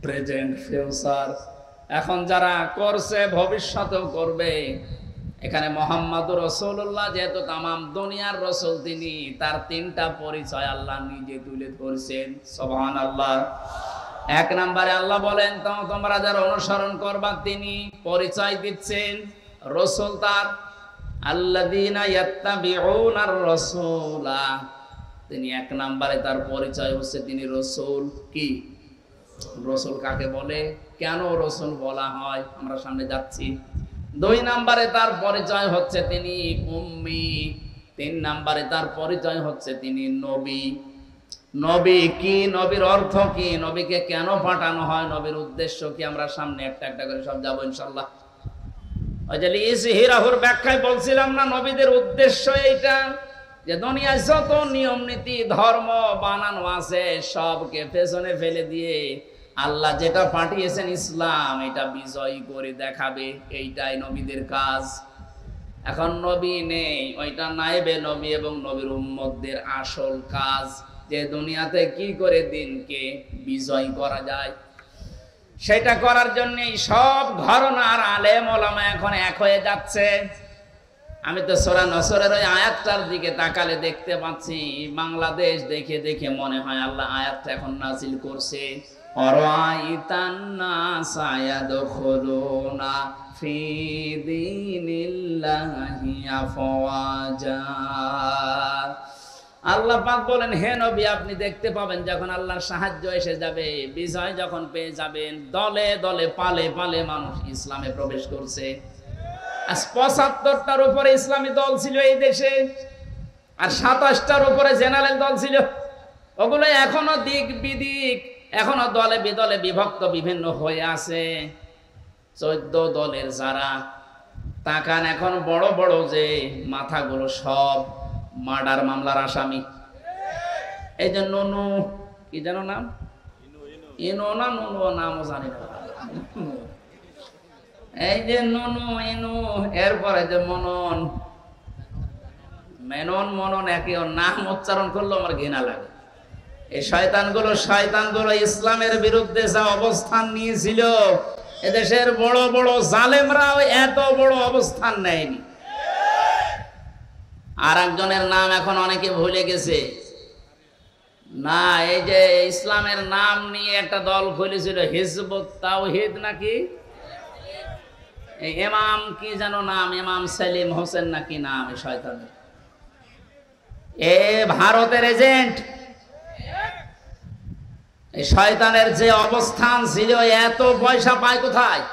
Speaker 1: প্রেজেন্ট ফিউচার। এখন যারা করছে ভবিষ্যতেও করবে। এখানে মুহাম্মদুর রাসূলুল্লাহ যেহেতু তামাম দুনিয়ার রাসূল, তিনি তার তিনটা পরিচয় আল্লাহ নিজে তুলে ধরেছেন। সুবহানাল্লাহ। এক নম্বরে আল্লাহ বলেন, তোমরা যারা অনুসরণ করবা, তিনি পরিচয় দিচ্ছেন রাসূল তার। আল্লাযীনা ইয়াত্তাবিউনার রাসূলা, তিনি এক নম্বরে তার পরিচয় হচ্ছে তিনি রাসূল। কি রাসূল কাকে বলে, কেন রাসূল বলা হয়, আমরা সামনে যাচ্ছি। দুই নম্বরে তার পরিচয় হচ্ছে তিনি উম্মি। তিন নম্বরে তার পরিচয় হচ্ছে তিনি নবী। নবী কি, নবীর অর্থ কি, নবীকে কেন পাঠানো হয়, নবীর উদ্দেশ্য কি, আমরা সামনে একটা একটা করে সব যাবো ইনশাআল্লাহ। ওই যে হিরাহুর ব্যাখ্যায় বলছিলাম না, নবীদের উদ্দেশ্য এইটা যে দুনিয়ায় যত নিয়ম নীতি ধর্ম বানানো আছে সবকে পেছনে ফেলে দিয়ে আল্লাহ যেটা পাঠিয়েছেন ইসলাম, এটা বিজয়ী করে দেখাবে। এইটাই নবীদের কাজ। এখন নবী নেই, ওইটা নাইবে নবী এবং নবীর উম্মতদের আসল কাজ, যে দুনিয়াতে কি করে দিনকে বিজয় করা যায়, সেটা করার জন্যই সব ঘরানার আলেম ওলামা এখন এক হয়ে যাচ্ছে। আমি তো সূরা নসরের ওই আয়াতটার দিকে তাকালে দেখতে পাচ্ছি, বাংলাদেশ দেখে দেখে মনে হয় আল্লাহ আয়াতটা এখন নাজিল করছে। আরাইতান নাসা ইয়াদখুলুনা ফি দীনিল্লাহি আফওয়াজা। আল্লাহ পাক বলেন, হে নবী, আপনি দেখতে পাবেন যখন আল্লাহর সাহায্য এসে যাবে, বিজয় যখন পেয়ে যাবেন, দলে দলে পালে পালে মানুষ ইসলামে প্রবেশ করছে। ৭৫টার উপরে ইসলামী দল ছিল এই দেশে, আর ২৭টার উপরে জেনারেল দল ছিল। ওগুলো এখনো দিক বিদিক, এখনো দলে বিদলে বিভক্ত বিভিন্ন হয়ে আছে। ১৪ দলের যারা তাকান, এখন বড় বড় যে মাথাগুলো সব মার্ডার মামলার আসামি। এই যে নুনু, কি যেন নাম, ইনু না নুনু, নামও জানি না। এই যে নুনু ইনু, এরপরে যে মনন, মেনন মনন, একে নাম উচ্চারণ করলো আমার ঘৃণা লাগে। এই শয়তানগুলো ইসলামের বিরুদ্ধে যা অবস্থান নিয়েছিল, এদেশের বড় বড় জালেমরাও এত বড় অবস্থান নেয়নি। আর একজনের নাম এখন অনেকে ভুলে গেছে না, এই যে ইসলামের নাম নিয়ে একটা দল খুলেছিল হিজবুত তাওহীদ নাকি, এই ইমাম কি যেন নাম, ইমাম সেলিম হোসেন নাকি নাম, এই শয়তানের, এ ভারতের এজেন্ট। এই শয়তানের যে অবস্থান ছিল, এত পয়সা পায় কোথায়?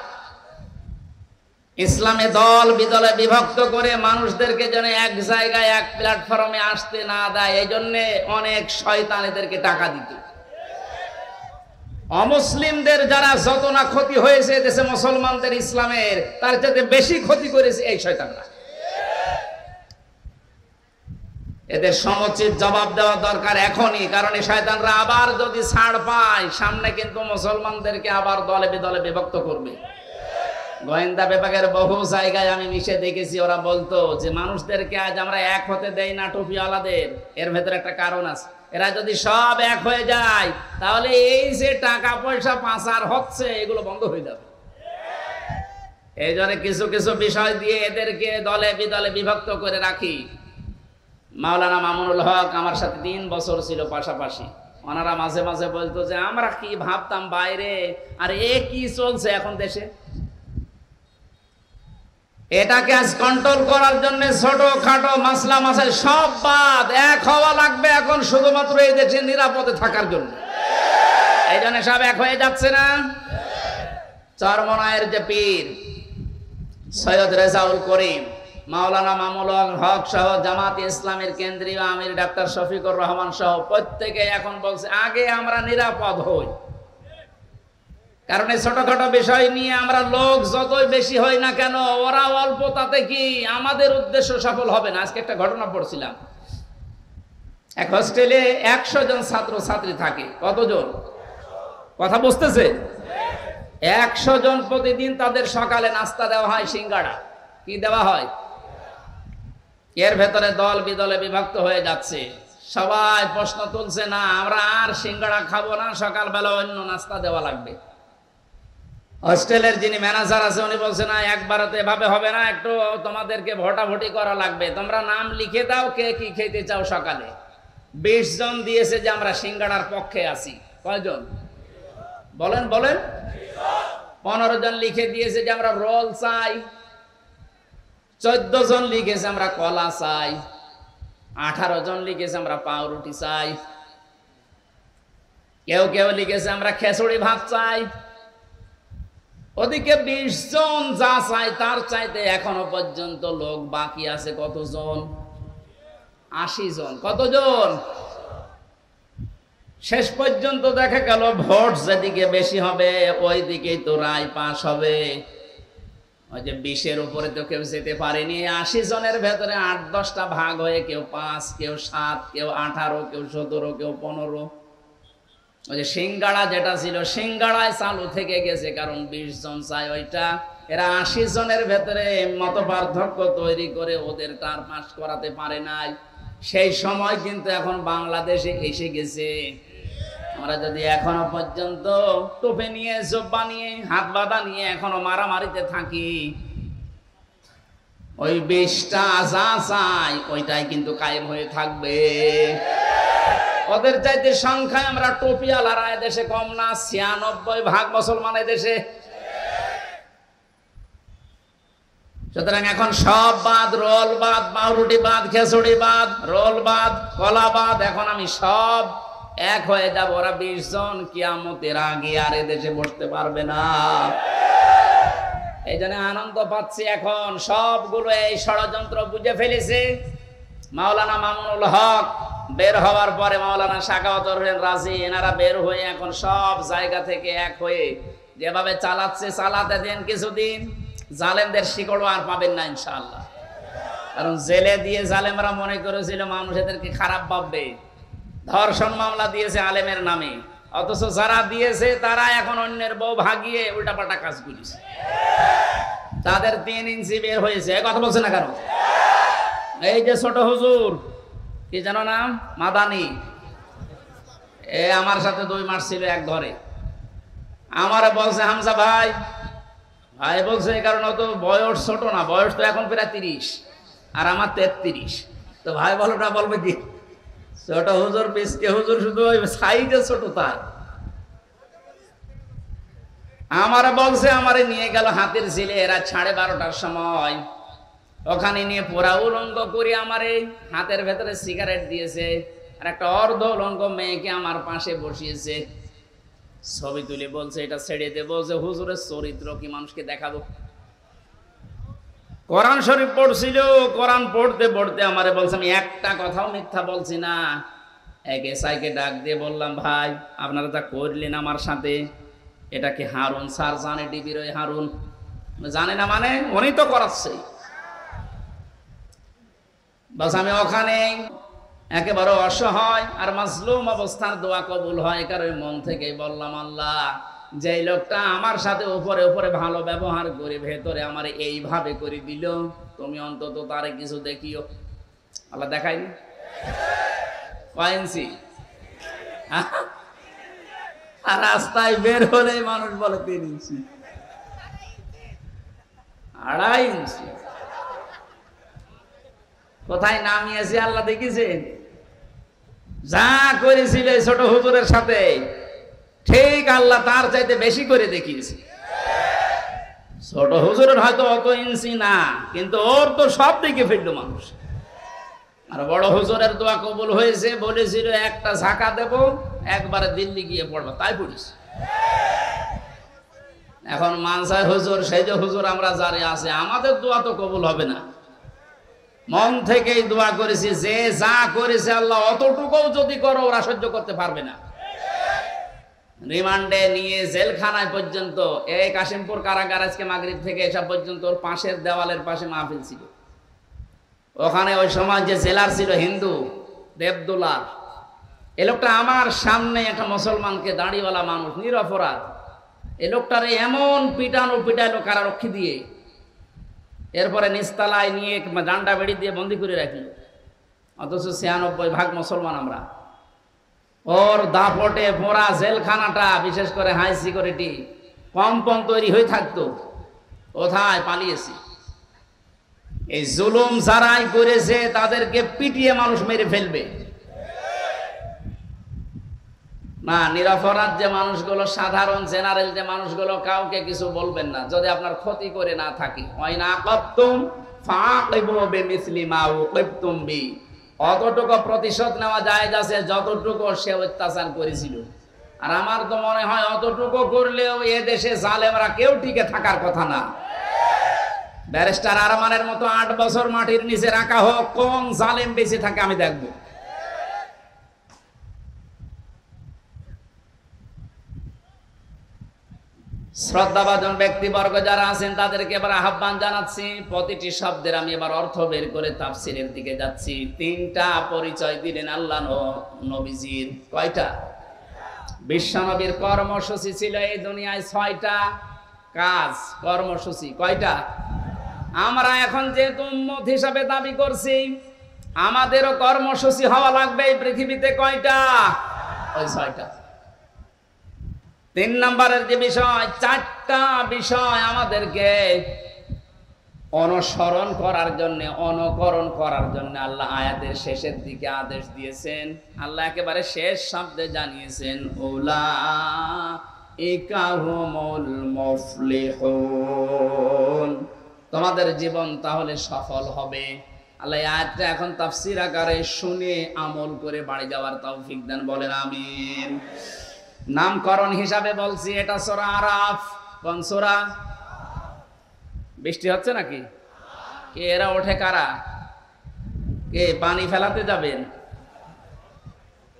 Speaker 1: ইসলামে দল বিদলে বিভক্ত করে মানুষদেরকে যেন এক জায়গায় এক প্ল্যাটফর্মে আসতে না দেয়, এই জন্য অনেক শয়তান এদেরকে টাকা দিত। অমুসলিমদের যারা যত না ক্ষতি হয়েছে দেশে মুসলমানদের ইসলামের, তার চাইতে বেশি ক্ষতি করেছে এই শয়তানরা। এদের সমুচিত জবাব দেওয়া দরকার এখনই, কারণ এই শয়তানরা আবার যদি ছাড় পায়, সামনে কিন্তু মুসলমানদেরকে আবার দলে বিদলে বিভক্ত করবে। গোয়েন্দা বিভাগের বহু জায়গায় আমি মিশে দেখেছি, ওরা বলতো যে মানুষদেরকে আজ আমরা এক হতে দেই না টুপিওয়ালাদের, এর ভেতরে একটা কারণ আছে। এরা যদি সব এক হয়ে যায়, তাহলে এই যে টাকা পয়সা পাচার হচ্ছে, এগুলো বন্ধ হয়ে যাবে। এই জন্য কিছু কিছু বিষয় দিয়ে এদেরকে দলে বিদলে বিভক্ত করে রাখি। মাওলানা মামুনুল হক আমার সাথে ৩ বছর ছিল পাশাপাশি। ওনারা মাঝে মাঝে বলতো যে আমরা কি ভাবতাম বাইরে, আর এ কি চলছে এখন দেশে। এটাকে আজ কন্ট্রোল করার জন্য ছোট খাটো মাসলা মাসাইল সব বাদ, এক হওয়া লাগবে এখন শুধুমাত্র এই দেশে নিরাপদে থাকার জন্য। এই জন্য সব এক হয়ে যাচ্ছে না। চরমনায়ের যে পীর সৈয়দ রেজাউল করিম, মাওলানা মামুনুল হক সহ জামাত ইসলামের কেন্দ্রীয় আমির ডাক্তার শফিকুর রহমান সহ প্রত্যেকে এখন বলছে আগে আমরা নিরাপদ হই, কারণ এই ছোটখাটো বিষয় নিয়ে আমরা লোক যতই বেশি হই না কেন, ওরা অল্প, তাতে কি আমাদের উদ্দেশ্য সফল হবে না। আজকে একটা ঘটনা পড়ছিলাম, এক হোস্টেলে 100 জন ছাত্র ছাত্রী থাকে। কতজন? কথা বুঝতেছে? 100 জন প্রতিদিন তাদের সকালে নাস্তা দেওয়া হয় সিঙ্গাড়া। কি দেওয়া হয়? এর ভেতরে দল বিদলে বিভক্ত হয়ে যাচ্ছে। সবাই প্রশ্ন তুলছে, না আমরা আর সিঙ্গাড়া খাবো না, সকালবেলা অন্য নাস্তা দেওয়া লাগবে। হোস্টেলের যিনি ম্যানেজার আছে উনি বলছে, না একবারে তো এভাবে হবে না, একটু তোমাদেরকে ভোটাভুটি করা লাগবে, তোমরা নাম লিখে দাও কে কি খেতে চাও সকালে। 20 জন দিয়েছে যে আমরা সিঙ্গাড়ার পক্ষে আছি। কয়জন বলেন বলেন? 15 জন লিখে দিয়েছে যে আমরা রোল চাই। 14 জন লিখেছে আমরা কলা চাই। 18 জন লিখেছে আমরা পাউরুটি চাই। কেউ কেউ লিখেছে আমরা খিচুড়ি ভাত চাই। ওদিকে 20 জন যা চাই তার চাইতে এখনো পর্যন্ত লোক বাকি আছে কতজন? 80 জন। কতজন? শেষ পর্যন্ত দেখা গেল ভোট যেদিকে বেশি হবে ওই দিকেই তো রায় পাস হবে। ওই যে 20-এর উপরে তো কেউ যেতে পারেনি। 80 জনের ভেতরে 8-10টা ভাগ হয়ে কেউ 5, কেউ 7, কেউ 18, কেউ 17, কেউ 15। ওই যে সিঙ্গাড়া যেটা ছিল সিঙ্গাড়ায় চালু থেকে গেছে, কারণ 20 জন চায় ওইটা। এরা 80 জনের ভেতরে মত পার্থক্য তৈরি করে ওদের তার পাস করাতে পারে নাই। সেই সময় কিন্তু এখন বাংলাদেশে এসে গেছে। আমরা যদি এখনো পর্যন্ত টোপে নিয়ে, জব্বা নিয়ে, হাত বাঁধা নিয়ে এখনো মারামারিতে থাকি, ওই 20টা যা চাই ওইটাই কিন্তু কায়েম হয়ে থাকবে। ওদের চাইতে সংখ্যায় আমরা টোপিয়ালারা এদেশে কম না। 96% মুসলমান এদেশে। সুতরাং এখন সব বাদ, রোল বাদ, পাউরুটি বাদ, খিচুড়ি বাদ, রোল বাদ, কলা বাদ। এখন আমি সব এক হয়ে যাব। ওরা 20 জন কিয়ামতের আগে আর এদেশে বসতে পারবে না। এই জন্য আনন্দ পাচ্ছি। এখন সবগুলো এই ষড়যন্ত্র বুঝে ফেলেছে। মাওলানা মামুনুল হক বের হওয়ার পরে মাওলানা শাকাওয়াতুর রহমান রাজি, এনারা বের হয়ে এখন সব জায়গা থেকে এক হয়ে যেভাবে চালাচ্ছে, চালাতে দেন কিছুদিন। জালেমদের শিকড়ও আর পাবেন না ইনশাআল্লাহ। কারণ জেলে দিয়ে জালেমরা মনে করেছিল মানুষ এদেরকে খারাপ ভাববে। ধর্ষণ মামলা দিয়েছে আলেমের নামে, অথচ যারা দিয়েছে তারা এখন অন্যের বউ ভাগিয়ে উল্টাপাল্টা কাজ করেছে। তাদের 3 ইঞ্চি বের হয়েছে। কথা বলছে না কারণ? এই যে ছোট হুজুর, কি জানো নাম? মাদানি। এ আমার সাথে 2 মাস ছিল এক ঘরে। আমারে বলছে, হামজা ভাই, ভাই বলছে এই কারণ অত বয়স ছোট না, বয়স তো এখন প্রায় 30 আর আমার 33। তো ভাই বলোটা বলবে কি? ছোট হুজুর পিসকে হুজুর শুধু ওই সাইজে ছোট তাই। আমারে বলছে, আমারে নিয়ে গেল হাতের ঝিলে এরা 12:30টার সময়। ওখানে নিয়ে পুরা উলঙ্গ করে আমার এই হাতের ভেতরে সিগারেট দিয়েছে, আর একটা অর্ধ উলঙ্গ মেয়েকে আমার পাশে বসিয়েছে। ছবি তুলে বলছে এটা ছেড়ে দেবো, যে হুজুরের চরিত্র কি মানুষকে দেখাবো। কোরআন শরীফ পড়ছিল, কোরআন পড়তে পড়তে আমারে বলছে আমি একটা কথাও মিথ্যা বলছি না। এক এসআইকে ডাক দিয়ে বললাম, ভাই আপনারা যা করলেন আমার সাথে, এটা কি হারুন স্যার জানে? ডিবির ওই হারুন জানে না মানে? উনি তো করাচ্ছে। বাস আমি ওখানে একেবারে অসহায় আর মাজলুম অবস্থার দোয়া কবুল হয়, কারণ মন থেকে বললাম, আল্লাহ যে লোকটা আমার সাথে উপরে উপরে ভালো ব্যবহার করে ভেতরে আমার এইভাবে করে দিল, তুমি অন্তত তারে কিছু দেখিও। আল্লাহ দেখায়নি? পাইনছি আর রাস্তায় বের হলে মানুষ বলে 3 ইঞ্চি, 2.5 ইঞ্চি। কোথায় নামিয়েছি আল্লাহ দেখেছেন? যা করেছিল ছোট হুজুরের সাথে ঠিক আল্লাহ তার চাইতে বেশি করে দেখিয়েছে। ছোট হুজুরের হয়তো অত ইঞ্চি না, কিন্তু ওর তো সব দিকে ফেলল মানুষ। আর বড় হুজুরের দোয়া কবুল হয়েছে, বলেছিল একটা ঝাঁকা দেব, একবারে দিল্লি গিয়ে পড়বা, তাই পড়িস। এখন মানসায় হুজুর, সেই যে হুজুর আমরা যারে আছে, আমাদের দোয়া তো কবুল হবে না। মন থেকেই দোয়া করেছি, যে যা করেছে আল্লাহ অতটুকুও যদি করো ওরা সহ্য করতে পারবে না। রিমান্ডে নিয়ে জেলখানায় পর্যন্ত, এই কাশিমপুর কারাগার আজকে মাগরিব থেকে এসব পর্যন্ত ওর পাশের দেওয়ালের পাশে মাহফিল ছিল। ওখানে ওই সময় যে জেলার ছিল হিন্দু, দেবদুলার, এই লোকটা আমার সামনে একটা মুসলমানকে, দাড়িওয়ালা মানুষ, নিরপরাধ, এই লোকটারে এমন পিটাইলো কারারক্ষী দিয়ে, এরপরে নিস্তালায় নিয়ে ডান্ডা বেড়ি দিয়ে বন্দি করে রাখলো। অথচ ৯৬% মুসলমান আমরা। ওর দাপটে পোড়া জেলখানাটা, বিশেষ করে হাই সিকিউরিটি কম্পন তৈরি হয়ে থাকতো। কোথায় পালিয়েছি? এই জুলুম যারাই করেছে তাদেরকে পিটিয়ে মানুষ মেরে ফেলবে না। নিরপরাধ যে মানুষগুলো, সাধারণ জেনারেল যে মানুষগুলো, কাউকে কিছু বলবেন না যদি আপনার ক্ষতি করে না থাকি। ওয়াইন আকাবতুম ফাআকিবু বিমিসলি মা উকিবতুম বি। অতটুকু প্রতিশোধ নেওয়া জায়েজ আছে যতটুকু সে অত্যাচার করেছিল। আর আমার তো মনে হয় অতটুকু করলেও এ দেশে জালেমরা কেউ টিকে থাকার কথা না। ব্যারিস্টার আরমানের মতো ৮ বছর মাটির নিচে রাখা হোক, কোন জালেম বেঁচে থাকে আমি দেখব। শ্রদ্ধাভাজন ব্যক্তিবর্গ যারা আছেন তাদেরকে এবার আহ্বান জানাচ্ছি, প্রতিটি শব্দের আমি এবার অর্থ বের করে তাফসিরের দিকে যাচ্ছি। ৩টা পরিচয় দিলেন আল্লাহ নবীজির। কয়টা? বিশ্বনবীর কর্মসূচি ছিল এই দুনিয়ায় ৬টা কাজ, কর্মসূচি। কয়টা? আমরা এখন যেহেতু উম্মত হিসাবে দাবি করছি, আমাদেরও কর্মসূচি হওয়া লাগবে এই পৃথিবীতে। কয়টা? ওই ৬টা। ৩ নম্বরের যে বিষয়, ৪টা বিষয় আমাদেরকে অনুসরণ করার জন্য, অনুকরণ করার জন্য আল্লাহ আয়াতের শেষের দিকে আদেশ দিয়েছেন। আল্লাহ একেবারে শেষ শব্দে জানিয়েছেন, উলাইকা হুমুল মুফলিহুন। তোমাদের জীবন তাহলে সফল হবে। আল্লাহ আয়াতটা এখন তাফসীর আকারে শুনে আমল করে বাড়ি যাওয়ার তৌফিক দেন, বলেন আমিন। নামকরণ হিসাবে বলছি, এটা সূরা আরাফ। কোন সূরা? বৃষ্টি হচ্ছে নাকি? কে এরা ওঠে কারা? কে পানি ফেলাতে যাবেন?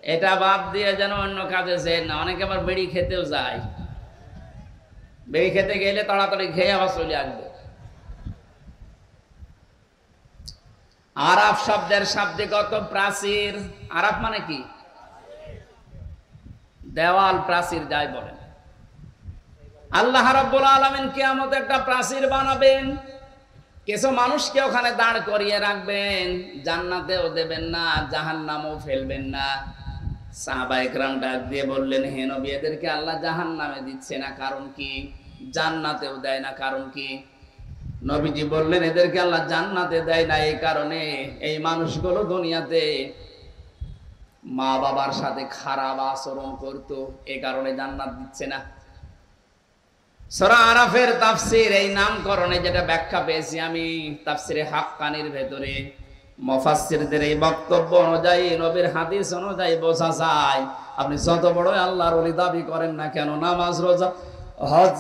Speaker 1: এটা বাদ দিয়ে যেন অন্য কাজে যেন না। অনেকে আবার বেড়ি খেতেও যায়, বেড়ি খেতে গেলে তাড়াতাড়ি খেয়ে আবার চলে আসবে। আরাফ শব্দের শাব্দিকত প্রাচীর। আরাফ মানে কি? দেওয়াল, প্রাচীর যাই বলেন। আল্লাহ রাব্বুল আলামিন কিয়ামতে একটা প্রাচীর বানাবেন, কিছু মানুষকে ওখানে দাঁড় করিয়ে রাখবেন। জান্নাতেও দেবেন না, জাহান্নামেও ফেলবেন না। সাহাবায়ে কেরাম ডাক দিয়ে বললেন, হে নবী, এদেরকে আল্লাহ জাহান্নামে দিচ্ছে না, কারণ কি? জান্নাতেও দেয় না, কারণ কি? নবীজি বললেন, এদেরকে আল্লাহ জান্নাতে দেয় না এই কারণে, এই মানুষগুলো দুনিয়াতে মা বাবার সাথে খারাপ আচরণ করতো, এই কারণে জান্নাত দিচ্ছে না। সূরা আরাফের তাফসীর, এই নামকরণে যেটা ব্যাখ্যা পেয়েছি আমি তাফসীরে হাক্কানির ভেতরে, মুফাসসিরদের এই বক্তব্য অনুযায়ী, নবীর হাদিস অনুযায়ী বোঝা যায়, আপনি যত বড় আল্লাহর ওলি দাবি করেন না কেন, নামাজ, রোজা, হজ,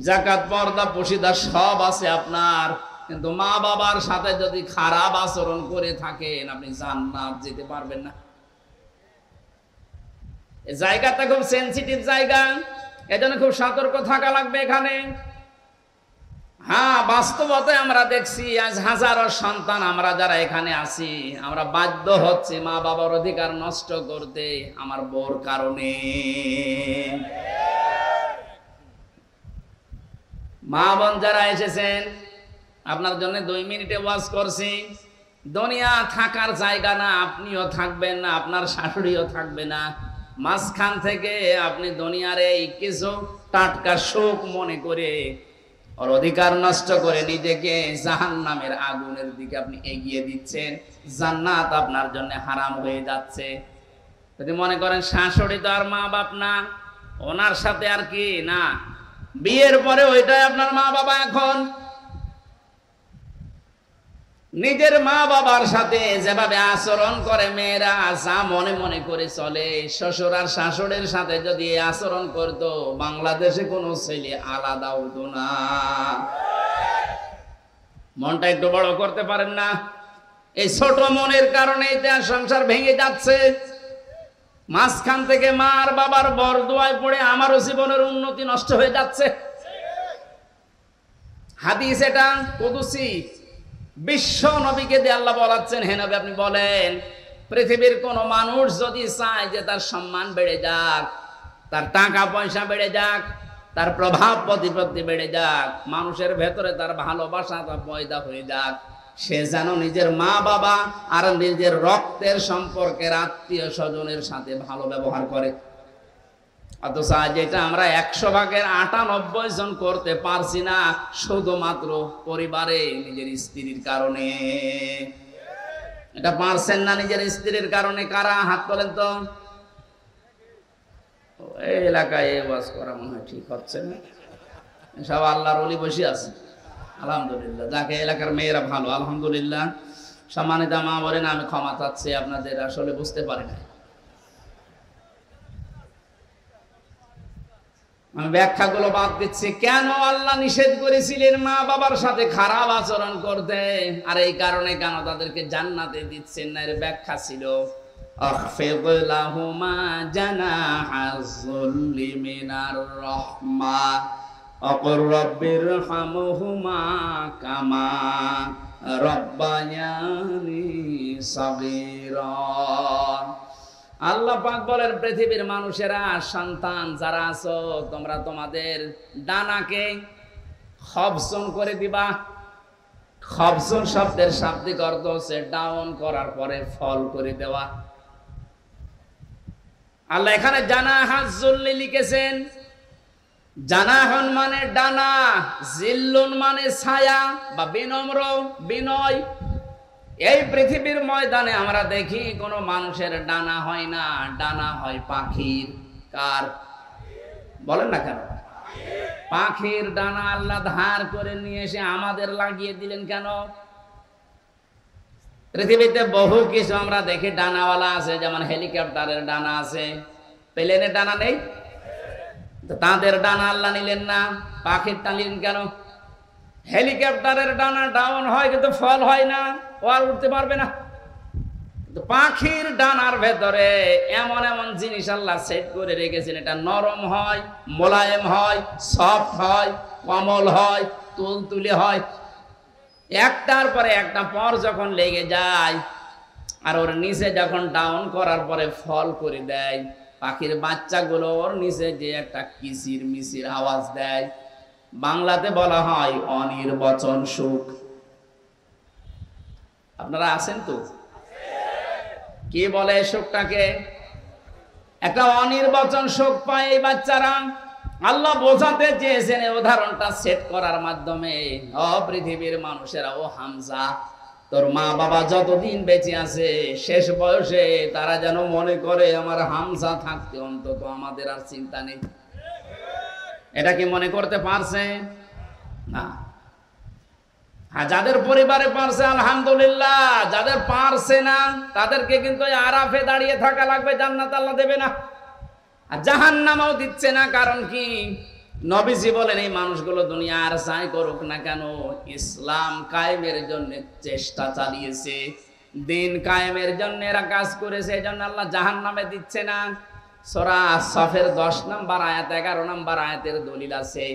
Speaker 1: যাকাত, পর্দা, পশিদা সব আছে আপনার, কিন্তু মা বাবার সাথে যদি খারাপ আচরণ করে থাকেন, আপনি জান্নাত যেতে পারবেন না। এই জায়গাটা খুব সেনসিটিভ জায়গা, এজন্য খুব সতর্ক থাকা লাগবে এখানে। হ্যাঁ, বাস্তবতায় আমরা দেখছি আজ হাজারো সন্তান আমরা যারা এখানে আছি, আমরা বাধ্য হচ্ছি মা বাবার অধিকার নষ্ট করতে আমার বউর কারণে। মা বোন যারা এসেছেন, আপনার জন্য 2 মিনিটে ওয়াজ করছি। দুনিয়া থাকার জায়গা না, আপনিও থাকবেন না, আপনার শাশুড়িও থাকবে না। মাঝখান থেকে আপনি দুনিয়ার এই কিছু টাটকা সুখ মনে করে ওর অধিকার নষ্ট করে নিজেকে জাহান্নামের আগুনের দিকে আপনি এগিয়ে দিচ্ছেন। জান্নাত আপনার জন্য হারাম হয়ে যাচ্ছে। যদি মনে করেন শাশুড়ি তো আর মা বাপ না, ওনার সাথে আর কি না, বিয়ের পরে ওইটাই আপনার মা বাবা। এখন নিজের মা বাবার সাথে যেভাবে আচরণ করে মেয়েরা, যা মনে মনে করে চলে, শ্বশুর আর শাশুড়ির সাথে যদি আচরণ করতো, বাংলাদেশে কোনো ছেলে আলাদা হতো না। মনটা একটু বড় করতে পারেন না? এই ছোট মনের কারণে সংসার ভেঙে যাচ্ছে। মাঝখান থেকে মা আর বাবার বরদোয়ায় পড়ে আমারও জীবনের উন্নতি নষ্ট হয়ে যাচ্ছে। হাদিস এটা কুদসি, বিশ্ব নবীকে দিয়ে আল্লাহ বলাচ্ছেন, হে নবী আপনি বলেন, পৃথিবীর কোন মানুষ যদি চায় যে তার সম্মান বেড়ে যাক, তার টাকা পয়সা বেড়ে যাক, তার প্রভাব প্রতিপত্তি বেড়ে যাক, মানুষের ভেতরে তার ভালোবাসা পয়দা হয়ে যাক, সে যেন নিজের মা বাবা আর নিজের রক্তের সম্পর্কের আত্মীয় স্বজনের সাথে ভালো ব্যবহার করে। অথচ যেটা আমরা 100 ভাগের 98 জন করতে পারছি না, শুধুমাত্র পরিবারে নিজের স্ত্রীর কারণে। এটা পারছেন না নিজের স্ত্রীর কারণে? কারা হাত তোলেন তো। এই এলাকায় ওয়াজ করা মনে হয় ঠিক হচ্ছে না, সব আল্লাহর ওলি বসে আছে আলহামদুলিল্লাহ। যাকে এলাকার মেয়েরা ভালো আলহামদুলিল্লাহ। সম্মানিত মা বলেন, আমি ক্ষমা চাচ্ছি, আপনাদের আসলে বুঝতে পারি না। আমি ব্যাখ্যাগুলো বাদ দিচ্ছি। কেন আল্লাহ নিষেধ করেছিলেন মা বাবার সাথে খারাপ আচরণ করতে, আর এই কারণে কেন তাদেরকে জান্নাতে দিচ্ছেন না, এর ব্যাখ্যা ছিল আখফিদ লাহুমা জানাহাজ যুল্লি মিনার রাহমা ওয়াকুর রাব্বিরহামহুমা কামা রাব্বায়ানি সাগীরা। আল্লাহ পাক বলেন, পৃথিবীর মানুষেরা, সন্তান যারা আছো, তোমরা তোমাদের ডানাকে খবসন করে দিবা। খবসন শব্দের শাব্দিক অর্থ হচ্ছে ডাউন করার পরে ফল করে দেওয়া। আল্লাহ এখানে জানাহাজ যুল্লি লিখেছেন। জানাহন মানে ডানা, জিল্লুন মানে ছায়া বা বিনম্র বিনয়। এই পৃথিবীর ময়দানে আমরা দেখি কোন মানুষের ডানা হয় না, ডানা হয় পাখির। কার বলেন না কেন? পাখির ডানা আল্লাহ ধার করে নিয়ে এসে আমাদের লাগিয়ে দিলেন কেন? পৃথিবীতে বহু কিছু আমরা দেখি ডানাওয়ালা আছে, যেমন হেলিকপ্টারের ডানা আছে, প্লেনের ডানা নেই। তাদের ডানা আল্লাহ নিলেন না, পাখির টানলেন কেন? হেলিকপ্টারের ডানা ডাউন হয় কিন্তু ফল হয় না, ও আর উঠতে পারবে না। পাখির ডানার ভেতরে এমন এমন জিনিস আল্লাহ সেট করে রেখেছেন, এটা নরম হয়, মোলায়েম হয়, সফট হয়, কোমল হয়, তুলতুলে হয়। একটার পরে একটা পর যখন লেগে যায় আর ওর নিচে যখন ডাউন করার পরে ফল করে দেয়, পাখির বাচ্চাগুলো ওর নিচে যে একটা কিচির মিচির আওয়াজ দেয়, বাংলাতে বলা হয় অনির্বচন সুখ। আপনারা আছেন তো? কি বলে সুখটাকে? একটা অনির্বচন সুখ পায় এই বাচ্চারা। আল্লাহ বোঝাতে চেয়েছেন এই উদাহরণটা সেট করার মাধ্যমে, ও পৃথিবীর মানুষেরা, ও হামজা, তোর মা বাবা যতদিন বেঁচে আছে, শেষ বয়সে তারা যেন মনে করে আমার হামজা থাকতে অন্তত আমাদের আর চিন্তা নেই। এটা কি মনে করতে পারছে? না। আর যাদের পরিবারে পারছে আলহামদুলিল্লাহ, যাদের পারছে না তাদেরকে কিন্তু আরাফে দাঁড়িয়ে থাকা লাগবে, জান্নাত আল্লাহ দেবে না, আর জাহান্নামও দিচ্ছে না। কারণ কি? নবীজি বলেন, এই মানুষগুলো দুনিয়া আর যাই করুক না কেন, ইসলাম কায়েমের জন্য চেষ্টা চালিয়েছে, দিন কায়েমের জন্য এরা কাজ করেছে, এই জন্য আল্লাহ জাহান্নামে দিচ্ছে না। সূরা সফের 10 নম্বর আয়াত 11 নম্বর আয়াতের দলিল আছে,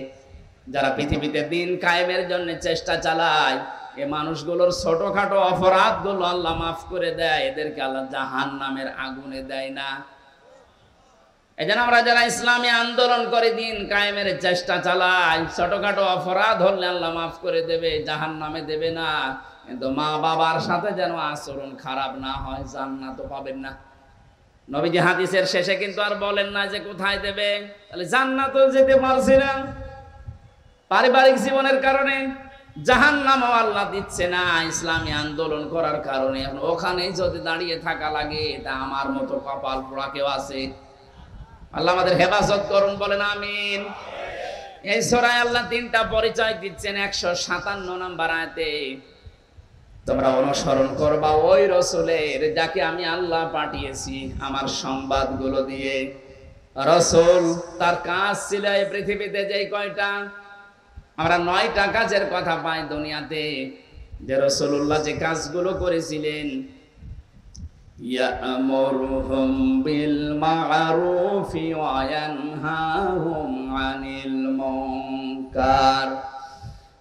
Speaker 1: যারা পৃথিবীতে দিন কায়েমের জন্য চেষ্টা চালায়, এই মানুষগুলোর ছোটখাটো অপরাধগুলো আল্লাহ মাফ করে দেয়, এদেরকে আল্লাহ জাহান্নামের আগুনে দেয় না। এজন্য আমরা যারা ইসলামী আন্দোলন করে দিন কায়েমের চেষ্টা চালাই, ছোটখাটো অপরাধ হলে আল্লাহ মাফ করে দেবে, জাহান্নামে দেবে না। কিন্তু মা বাবার সাথে যেন আচরণ খারাপ না হয়, জান্নাতও পাবেন না। নবীজি হাদিসের শেষে কিন্তু আর বলেন না যে কোথায় দেবে, তাহলে জান্নাতও যেতে পারছি না পারিবারিক জীবনের কারণে, জাহান্নামও আল্লাহ দিচ্ছে না ইসলামী আন্দোলন করার কারণে। এখন ওখানেই যদি দাঁড়িয়ে থাকা লাগে, তা আমার মতো কপাল পোড়া কেউ আছে? আল্লাহ আমাদের হেফাজত করুন, বলেন আমিন। এই সূরায় আল্লাহ 3টা পরিচয় দিচ্ছেন 157 নম্বর আয়াতে। তোমরা অনুসরণ করবা ওই রাসূলের যাকে আমি আল্লাহ পাঠিয়েছি আমার সংবাদগুলো দিয়ে। রাসূল তার কাজ ছিল এই পৃথিবীতে যেই কয়টা, আমরা 9টা কাজের কথা পাই দুনিয়াতে, যে রাসূলুল্লাহ যে কাজগুলো করেছিলেন। ইয়া'মুরুহুম বিল মা'রুফি ওয়া ইয়ানহাহুম আনিল মুনকার।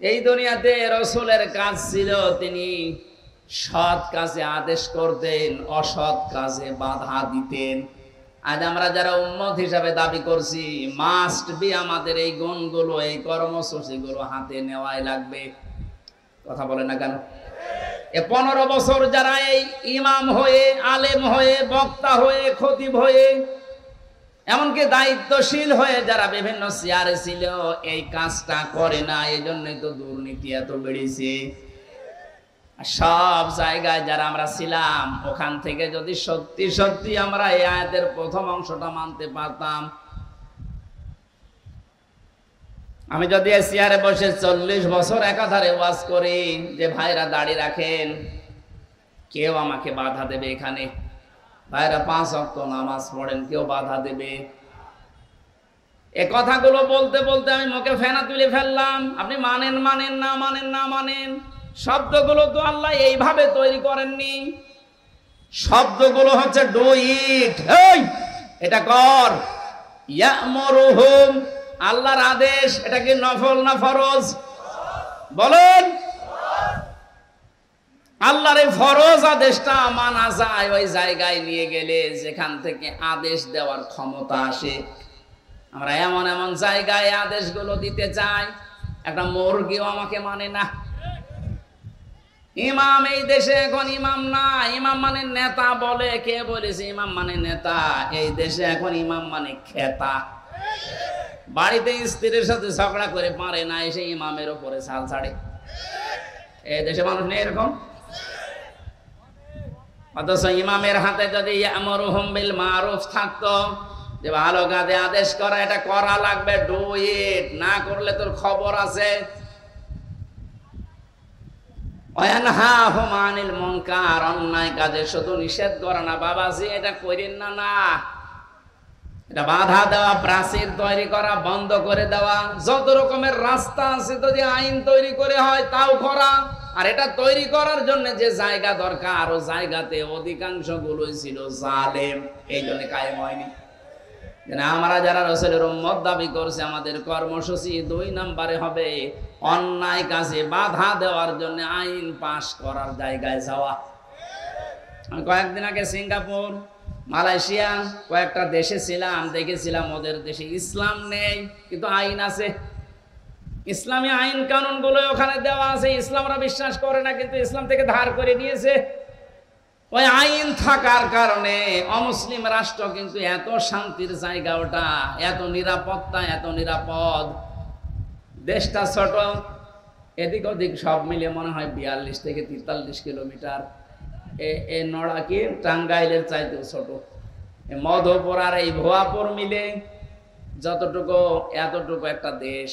Speaker 1: এই দুনিয়াতে রাসূলের কাজ ছিল তিনি সৎ কাজে আদেশ করতেন, অসৎ কাজে বাধা দিতেন। আজ আমরা যারা উম্মত হিসাবে দাবি করছি, মাস্ট বি আমাদের এই গুণগুলো, এই কর্মসূচিগুলো হাতে নেওয়াই লাগবে। কথা বলে না কেন? 15 বছর যারা এই ইমাম হয়ে, আলেম হয়ে, বক্তা হয়ে, খতিব হয়ে, এমনকি দায়িত্বশীল হয়ে যারা বিভিন্ন চেয়ারে ছিল, এই কাজটা করে না। এই জন্যই তো দুর্নীতি এত বেড়েছে। সব জায়গায় যারা আমরা ছিলাম, ওখান থেকে যদি সত্যি সত্যি আমরা এই আয়াতের প্রথম অংশটা মানতে পারতাম, আমি যদি এই চেয়ারে বসে 40 বছর একাধারে ওয়াজ করি যে ভাইরা দাড়ি রাখেন, কেউ আমাকে বাধা দেবে এখানে? ভাইরা 5 ওয়াক্ত নামাজ পড়েন, কেউ বাধা দেবে? এ কথাগুলো বলতে বলতে আমি মুখে ফেনা তুলে ফেললাম। আপনি মানেন মানেন না মানেন না মানেন, শব্দগুলো তো আল্লাহ এইভাবে তৈরি করেননি। শব্দগুলো হচ্ছে ডু ইট, এই এটা কর। ইয়ামুরুহুম, আল্লাহর আদেশ। এটা কি নফল না ফরজ? বলেন। আল্লাহর এই ফরজ আদেশটা মানা যায় ওই জায়গায় নিয়ে গেলে যেখান থেকে আদেশ দেওয়ার ক্ষমতা আসে। আমরা এমন এমন জায়গায় আদেশগুলো দিতে চাই, একটা মুরগিও আমাকে মানে না। ইমাম এই দেশে এখন ইমাম না, ইমাম মানে নেতা বলে। কে বলেছে ইমাম মানে নেতা? এই দেশে এখন ইমাম মানে খেতা। বাড়িতে স্ত্রীর সাথে ঝগড়া করে পারে না, এসে ইমামের উপরে ছাল ছাড়ে। এই দেশে মানুষ নেই এরকম। অথচ ইমামের হাতে যদি ইয়ামুরুহুম বিল মারুফ থাকতো, যে ভালো কাজে আদেশ করা, এটা করা লাগবে, ডু ইট, না করলে তোর খবর আছে। ওয়ানহাহুম আনিল মুনকার, অন্যায় কাজে শুধু নিষেধ করা না, বাবাজি এটা করেন না, না এটা বাধা দেওয়া, প্রাচীর তৈরি করা, বন্ধ করে দেওয়া। যত রকমের রাস্তা আছে যদি আইন তৈরি করে হয় তাও করা। আর এটা তৈরি করার জন্য যে জায়গা দরকার, ও জায়গাতে অধিকাংশ গুলোই ছিল জালেম, এই জন্য কায়েম হয়নি। আমরা যারা রাসূলের উম্মত দাবি করছে, আমাদের কর্মসূচি 2 নম্বরে হবে অন্যায় কাজে বাধা দেওয়ার জন্য আইন পাশ করার জায়গায় যাওয়া। আমি কয়েকদিন আগে সিঙ্গাপুর, মালয়েশিয়া কয়েকটা দেশে ছিলাম, দেখেছিলাম ওদের দেশে ইসলাম নেই কিন্তু আইন আছে। ইসলামী আইন কানুন গুলো ওখানে দেওয়া আছে। ইসলামরা বিশ্বাস করে না, কিন্তু ইসলাম থেকে ধার করে নিয়েছে। ওই আইন থাকার কারণে অমুসলিম রাষ্ট্র কিন্তু এত শান্তির জায়গা, ওটা এত নিরাপত্তা, এত নিরাপদ। দেশটা ছোট, এদিক ওদিক সব মিলে মনে হয় 42 থেকে 43 কিলোমিটার। এ নড়া কি টাঙ্গাইলের চাইতেও ছোট। মধুপুর আর এই ভুয়াপুর মিলে যতটুকু, এতটুকু একটা দেশ।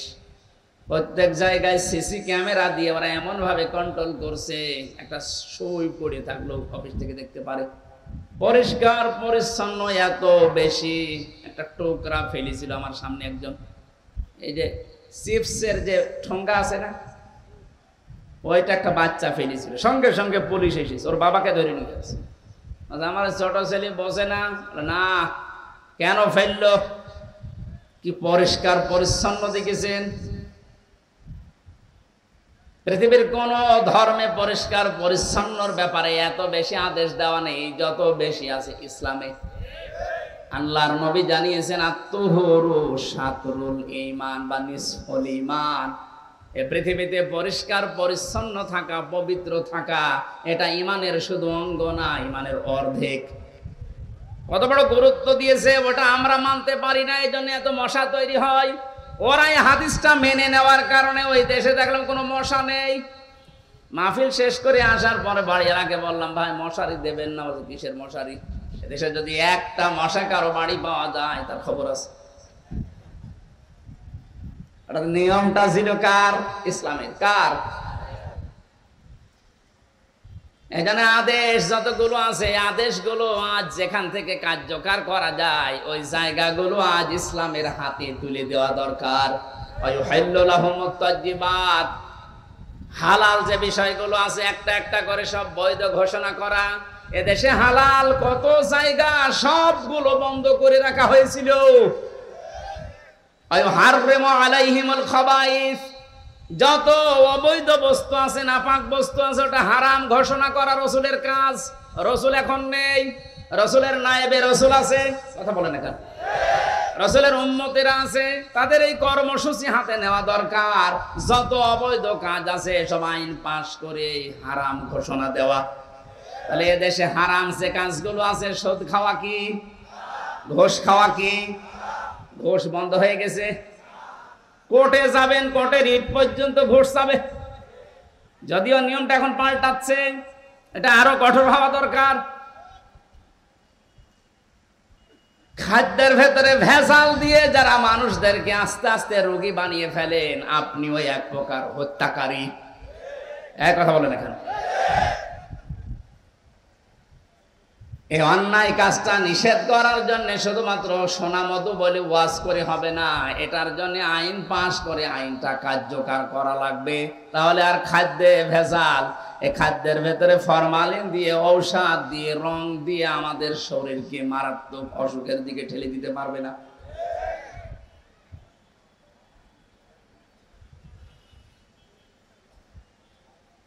Speaker 1: প্রত্যেক জায়গায় সিসি ক্যামেরা দিয়ে ওরা এমন ভাবে কন্ট্রোল করছে, একটা সই পড়ে থাকলো অফিস থেকে দেখতে পারে। পরিষ্কার পরিচ্ছন্ন এত বেশি। একটা টোকরা ফেলেছিল আমার সামনে একজন, এই যে চিপসের যে ঠোঙ্গা আছে না, ওইটা একটা বাচ্চা ফেলেছিল। সঙ্গে সঙ্গে পুলিশ এসেছে, ওর বাবাকে ধরে নিয়ে গেছে। আমার ছোট ছেলে বসে না, না কেন ফেললো? কি পরিষ্কার পরিচ্ছন্ন দেখেছেন? পৃথিবীর কোন ধর্মে পরিষ্কার পরিচ্ছন্নর ব্যাপারে এত বেশি আদেশ দেওয়া নেই যত বেশি আছে ইসলামে। আল্লাহর নবী জানিয়েছেন, আত-তুহুরু শাতরুল ঈমান বা নিসফুল ঈমান। এই পৃথিবীতে পরিষ্কার পরিচ্ছন্ন থাকা, পবিত্র থাকা, এটা ঈমানের শুধু অঙ্গ না, ঈমানের অর্ধেক। কত বড় গুরুত্ব দিয়েছে ওটা আমরা মানতে পারি না, এই জন্য এত মশা তৈরি হয়। ওরা এই হাদিসটা মেনে নেওয়ার কারণে ওই দেশে দেখলাম কোনো মশা নেই। মাহফিল শেষ করে আসার পরে বাড়ির আগে বললাম, ভাই মশারি দেবেন না? কিসের মশারি? এদেশে যদি একটা মশা কারো বাড়ি পাওয়া যায় তার খবর আছে। নিয়মটা ছিল কার? ইসলামের। কার? এখানে আদেশ যতগুলো আছে, আদেশগুলো আজ যেখান থেকে কার্যকর করা যায় ওই জায়গাগুলো আজ ইসলামের হাতে তুলে দেওয়া দরকার। হালাল যে বিষয়গুলো আছে একটা একটা করে সব বৈধ ঘোষণা করা। এদেশে হালাল কত জায়গা সবগুলো বন্ধ করে রাখা হয়েছিল। যত অবৈধ বস্তু আছে, নাপাক বস্তু আছে, ওটা হারাম ঘোষণা করা রসুলের কাজ। রসুল এখন নেই, রসুলের নায়েবে রসুল আছে, কথা বলেন এখন, রসুলের উম্মতেরা আছে, তাদের এই কর্মসূচি হাতে নেওয়া দরকার। যত অবৈধ কাজ আছে সব আইন পাশ করে হারাম ঘোষণা দেওয়া। তাহলে এদেশে হারাম যে কাজগুলো আছে, সুদ খাওয়া কি, ঘুষ খাওয়া কি? ঘুষ বন্ধ হয়ে গেছে। কোর্টে যাবেন, কোর্টে রিট পর্যন্ত ঘুষ যাবে। যদিও নিয়মটা এখন পাল্টাচ্ছে, এটা আরো কঠোর হওয়া দরকার। খাদ্যের ভেতরে ভেজাল দিয়ে যারা মানুষদেরকে আস্তে আস্তে রোগী বানিয়ে ফেলেন, আপনিও এক প্রকার হত্যাকারী। এক কথা বলেন এখানে। এই অন্যায় কাজটা নিষেধ করার জন্য শুধুমাত্র সোনা মধু বলে ওয়াজ করে হবে না, এটার জন্য আইন পাশ করে আইনটা কার্যকর করা লাগবে। তাহলে আর খাদ্যে ভেজাল, এই খাদ্যের ভেতরে ফরমালিন দিয়ে, ঔষধ দিয়ে, রং দিয়ে আমাদের শরীরকে মারাত্মক অসুখের দিকে ঠেলে দিতে পারবে না।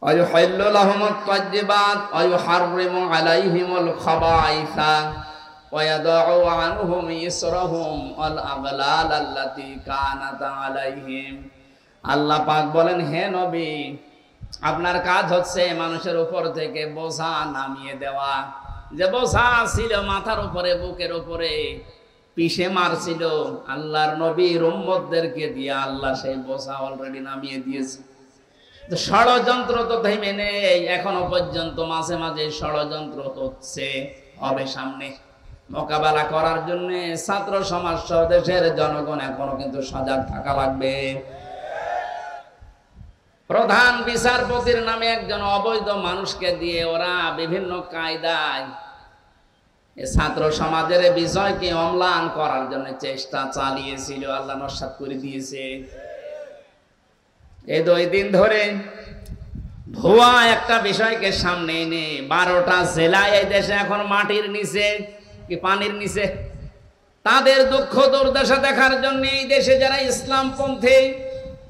Speaker 1: ويحل لهم الطيبات ويحرم عليهم الخبائث ويضع عنهم إصرهم والأغلال التي كانت عليهم। আল্লাহ পাক বলেন, হে নবী, আপনার কাজ হচ্ছে মানুষের উপর থেকে বোঝা নামিয়ে দেওয়া। যে বোঝা ছিল মাথার উপরে, বুকের উপরে পিষে মারছিল, আল্লাহর নবীর উম্মতদেরকে দিয়ে আল্লাহ সেই বোঝা অলরেডি নামিয়ে দিয়েছে। ষড়যন্ত্র তো থেমে নেই, এখনো পর্যন্ত মাঝে মাঝে ষড়যন্ত্র হচ্ছে, হবে সামনে। মোকাবেলা করার জন্য ছাত্র সমাজ সহ দেশের জনগণ এখনো কিন্তু সজাগ থাকা লাগবে। প্রধান বিচারপতির নামে একজন অবৈধ মানুষকে দিয়ে ওরা বিভিন্ন কায়দায় ছাত্র সমাজের বিষয়কে অম্লান করার জন্য চেষ্টা চালিয়েছিল, আল্লাহ নস্যাৎ করে দিয়েছে। এই 2 দিন ধরে ভুয়া একটা বিষয়কে সামনে এনে 12টা জেলায় এই দেশে এখন মাটির নিচে কি পানির নিচে, তাদের দুঃখ দুর্দশা দেখার জন্য এই দেশে যারা ইসলামপন্থী,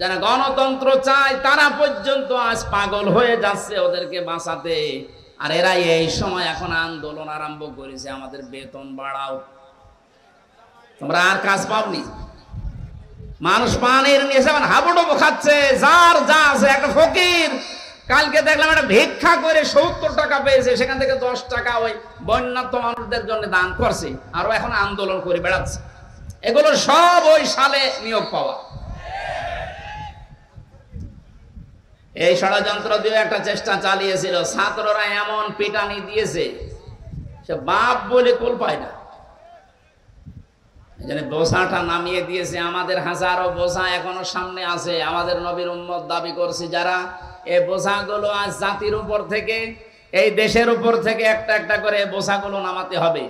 Speaker 1: যারা গণতন্ত্র চায়, তারা পর্যন্ত আজ পাগল হয়ে যাচ্ছে ওদেরকে বাঁচাতে। আর এরা এই সময় এখন আন্দোলন আরম্ভ করেছে, আমাদের বেতন বাড়াও। তোমরা আর কাজ পাওনি। মানুষ পানির নিচে হাবুডুবু খাচ্ছে, যার যা আছে। একটা ফকির কালকে দেখলাম একটা ভিক্ষা করে 70 টাকা পেয়েছে, সেখান থেকে 10 টাকা ওই বন্যার্ত মানুষদের জন্য দান করছে, আরো এখন আন্দোলন করে বেড়াচ্ছে। এগুলো সব ওই সালে নিয়োগ পাওয়া। এই ষড়যন্ত্র দিয়ে একটা চেষ্টা চালিয়েছিল, ছাত্ররা এমন পিটানি দিয়েছে সে বাপ বলে কুল পায় না। বোঝাটা নামিয়ে দিয়েছে। আমাদের হাজারো বোঝা এখনো সামনে আছে। আমাদের নবীর উম্মত দাবি করছে যারা, এই বোঝাগুলো আজ জাতির উপর থেকে, এই দেশের উপর থেকে একটা একটা করে বোঝাগুলো নামাতে হবে।